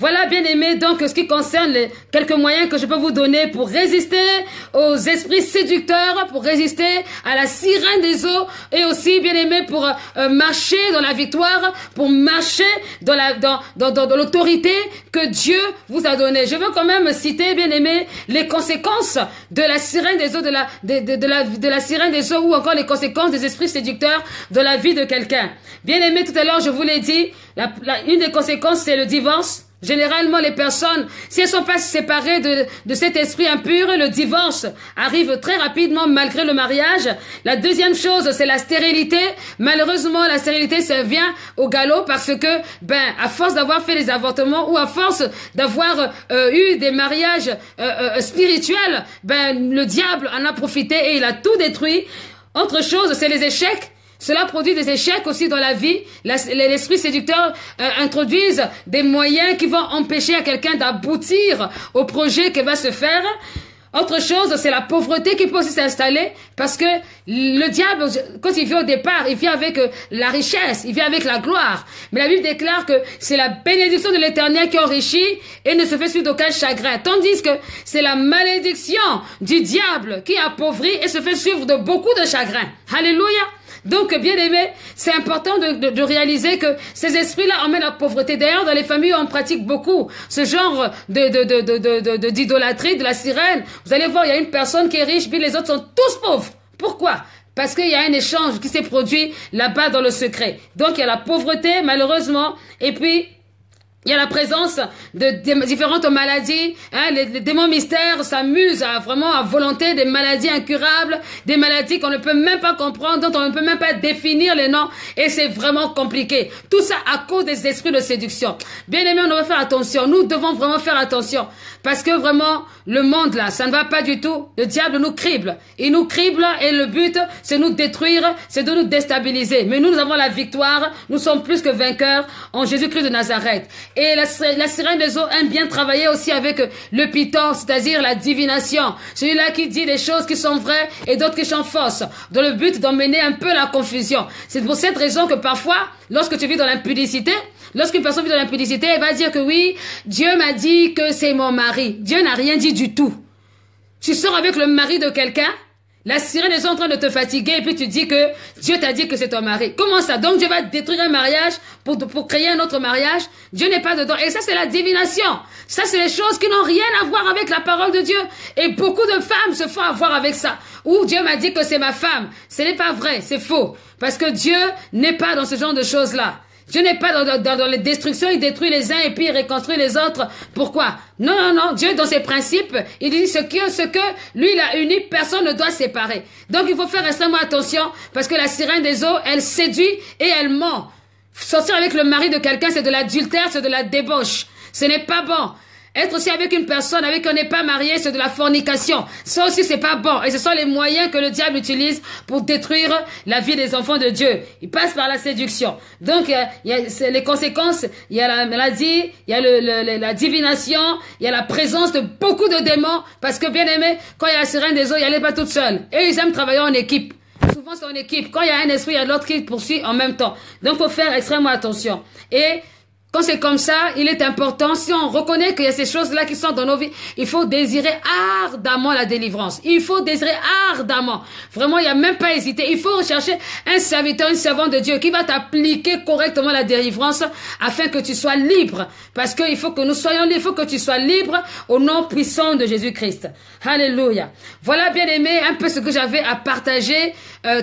Voilà, bien aimé, donc ce qui concerne les quelques moyens que je peux vous donner pour résister aux esprits séducteurs, pour résister à la sirène des eaux, et aussi, bien aimé, pour marcher dans la victoire, pour marcher dans l'autorité que Dieu vous a donnée. Je veux quand même citer, bien aimé, les conséquences de la sirène des eaux, de la sirène des eaux, ou encore les conséquences des esprits séducteurs de la vie de quelqu'un. Bien aimé, tout à l'heure, je vous l'ai dit, une des conséquences, c'est le divorce. Généralement, les personnes, si elles sont pas séparées de cet esprit impur, le divorce arrive très rapidement malgré le mariage. La deuxième chose, c'est la stérilité. Malheureusement, la stérilité, ça vient au galop parce que, à force d'avoir fait des avortements ou à force d'avoir eu des mariages spirituels, le diable en a profité et il a tout détruit. Autre chose, c'est les échecs. Cela produit des échecs aussi dans la vie. L'esprit séducteur introduise des moyens qui vont empêcher à quelqu'un d'aboutir au projet qui va se faire. Autre chose, c'est la pauvreté qui peut aussi s'installer parce que le diable, quand il vient au départ, il vient avec la richesse, il vient avec la gloire. Mais la Bible déclare que c'est la bénédiction de l'Éternel qui enrichit et ne se fait suivre d'aucun chagrin. Tandis que c'est la malédiction du diable qui appauvrit et se fait suivre de beaucoup de chagrin. Alléluia! Donc, bien aimé, c'est important de réaliser que ces esprits-là emmènent la pauvreté. D'ailleurs, dans les familles, on pratique beaucoup ce genre d'idolâtrie, de la sirène. Vous allez voir, il y a une personne qui est riche, puis les autres sont tous pauvres. Pourquoi? Parce qu'il y a un échange qui s'est produit là-bas dans le secret. Donc, il y a la pauvreté, malheureusement, et puis il y a la présence de différentes maladies. Les démons mystères s'amusent vraiment à volonté des maladies incurables, des maladies qu'on ne peut même pas comprendre, dont on ne peut même pas définir les noms. Et c'est vraiment compliqué. Tout ça à cause des esprits de séduction. Bien aimé, on doit faire attention. Nous devons vraiment faire attention. Parce que vraiment, le monde là, ça ne va pas du tout. Le diable nous crible. Il nous crible et le but, c'est nous détruire, c'est de nous déstabiliser. Mais nous avons la victoire. Nous sommes plus que vainqueurs en Jésus-Christ de Nazareth. Et la sirène des eaux aime bien travailler aussi avec le python, c'est-à-dire la divination. Celui-là qui dit des choses qui sont vraies et d'autres qui sont fausses, dans le but d'emmener un peu la confusion. C'est pour cette raison que parfois, lorsque tu vis dans l'impudicité, lorsqu'une personne vit dans l'impudicité, elle va dire que oui, Dieu m'a dit que c'est mon mari. Dieu n'a rien dit du tout. Tu sors avec le mari de quelqu'un La sirène est en train de te fatiguer et puis tu dis que Dieu t'a dit que c'est ton mari. Comment ça? Donc Dieu va détruire un mariage pour créer un autre mariage? Dieu n'est pas dedans. Et ça, c'est la divination. Ça, c'est les choses qui n'ont rien à voir avec la parole de Dieu. Et beaucoup de femmes se font avoir avec ça. Ou Dieu m'a dit que c'est ma femme. Ce n'est pas vrai, c'est faux. Parce que Dieu n'est pas dans ce genre de choses-là. Dieu n'est pas dans les destructions, il détruit les uns et puis il reconstruit les autres. Pourquoi? Non, non, non. Dieu, dans ses principes, il dit ce que lui, il a uni, personne ne doit séparer. Donc, il faut faire extrêmement attention parce que la sirène des eaux, elle séduit et elle ment. Sortir avec le mari de quelqu'un, c'est de l'adultère, c'est de la débauche. Ce n'est pas bon. Être aussi avec une personne avec qui on n'est pas marié, c'est de la fornication. Ça aussi, c'est pas bon. Et ce sont les moyens que le diable utilise pour détruire la vie des enfants de Dieu. Il passe par la séduction. Donc, il y a les conséquences. Il y a la maladie, il y a la divination, il y a la présence de beaucoup de démons. Parce que, bien aimé, quand il y a la sirène des eaux, elle n'est pas toute seule. Et ils aiment travailler en équipe. Souvent, c'est en équipe. Quand il y a un esprit, il y a l'autre qui poursuit en même temps. Donc, il faut faire extrêmement attention. Et quand c'est comme ça, il est important, si on reconnaît qu'il y a ces choses-là qui sont dans nos vies, il faut désirer ardemment la délivrance. Il faut désirer ardemment. Vraiment, il n'y a même pas hésité. Il faut rechercher un serviteur, une servante de Dieu qui va t'appliquer correctement la délivrance afin que tu sois libre. Parce qu'il faut que nous soyons libres, il faut que tu sois libre au nom puissant de Jésus-Christ. Alléluia. Voilà, bien aimé, un peu ce que j'avais à partager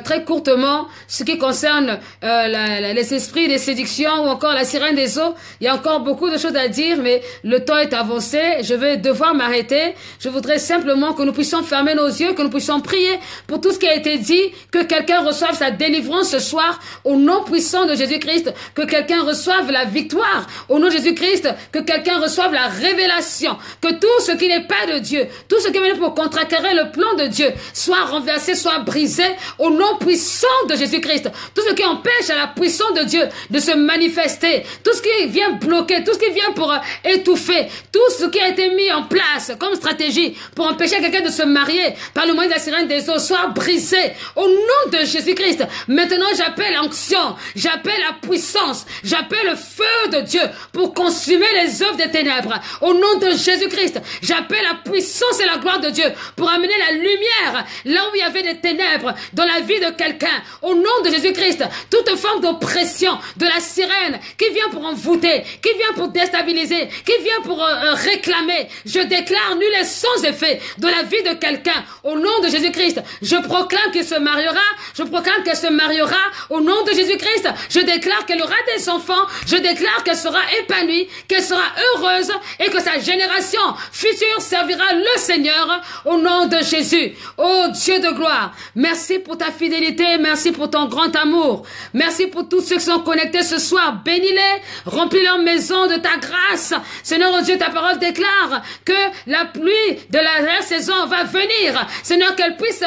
très courtement, ce qui concerne les esprits, les séductions ou encore la sirène des eaux. Il y a encore beaucoup de choses à dire, mais le temps est avancé. Je vais devoir m'arrêter. Je voudrais simplement que nous puissions fermer nos yeux, que nous puissions prier pour tout ce qui a été dit, que quelqu'un reçoive sa délivrance ce soir au nom puissant de Jésus-Christ, que quelqu'un reçoive la victoire au nom de Jésus-Christ, que quelqu'un reçoive la révélation, que tout ce qui n'est pas de Dieu, tout ce qui est venu pour contrecarrer le plan de Dieu, soit renversé, soit brisé au nom puissant de Jésus-Christ. Tout ce qui empêche à la puissance de Dieu de se manifester, tout ce qui vient bloquer, tout ce qui vient pour étouffer, tout ce qui a été mis en place comme stratégie pour empêcher quelqu'un de se marier par le moyen de la sirène des eaux, soit brisé au nom de Jésus-Christ. Maintenant, j'appelle l'onction, j'appelle la puissance, j'appelle le feu de Dieu pour consumer les œuvres des ténèbres. Au nom de Jésus-Christ, j'appelle la puissance et la gloire de Dieu pour amener la lumière là où il y avait des ténèbres dans la vie de quelqu'un. Au nom de Jésus-Christ, toute forme d'oppression de la sirène qui vient pour envoûter, qui vient pour déstabiliser, qui vient pour réclamer, je déclare nul et sans effet dans la vie de quelqu'un. Au nom de Jésus-Christ, je proclame qu'il se mariera, je proclame qu'elle se mariera. Au nom de Jésus-Christ, je déclare qu'elle aura des enfants, je déclare qu'elle sera épanouie, qu'elle sera heureuse et que sa génération future servira le Seigneur au nom de Jésus. Oh Dieu de gloire, merci pour ta fidélité, merci pour ton grand amour, merci pour tous ceux qui sont connectés ce soir. Bénis-les, remplis leur maison de ta grâce. Seigneur oh Dieu, ta parole déclare que la pluie de la saison va venir. Seigneur, qu'elle puisse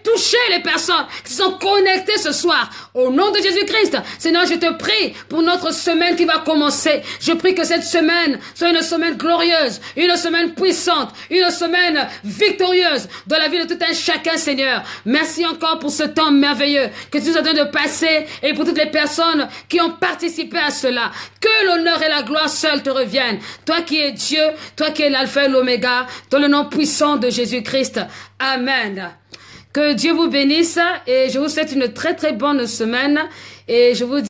toucher les personnes qui sont connectées ce soir. Au nom de Jésus-Christ, Seigneur, je te prie pour notre semaine qui va commencer. Je prie que cette semaine soit une semaine glorieuse, une semaine puissante, une semaine victorieuse dans la vie de tout un chacun, Seigneur. Merci encore pour ce temps merveilleux que tu nous as donné de passer et pour toutes les personnes qui ont participé à cela. Que l'honneur et la gloire seuls te reviennent. Toi qui es Dieu, toi qui es l'alpha et l'oméga, dans le nom puissant de Jésus-Christ. Amen. Que Dieu vous bénisse et je vous souhaite une très très bonne semaine et je vous dis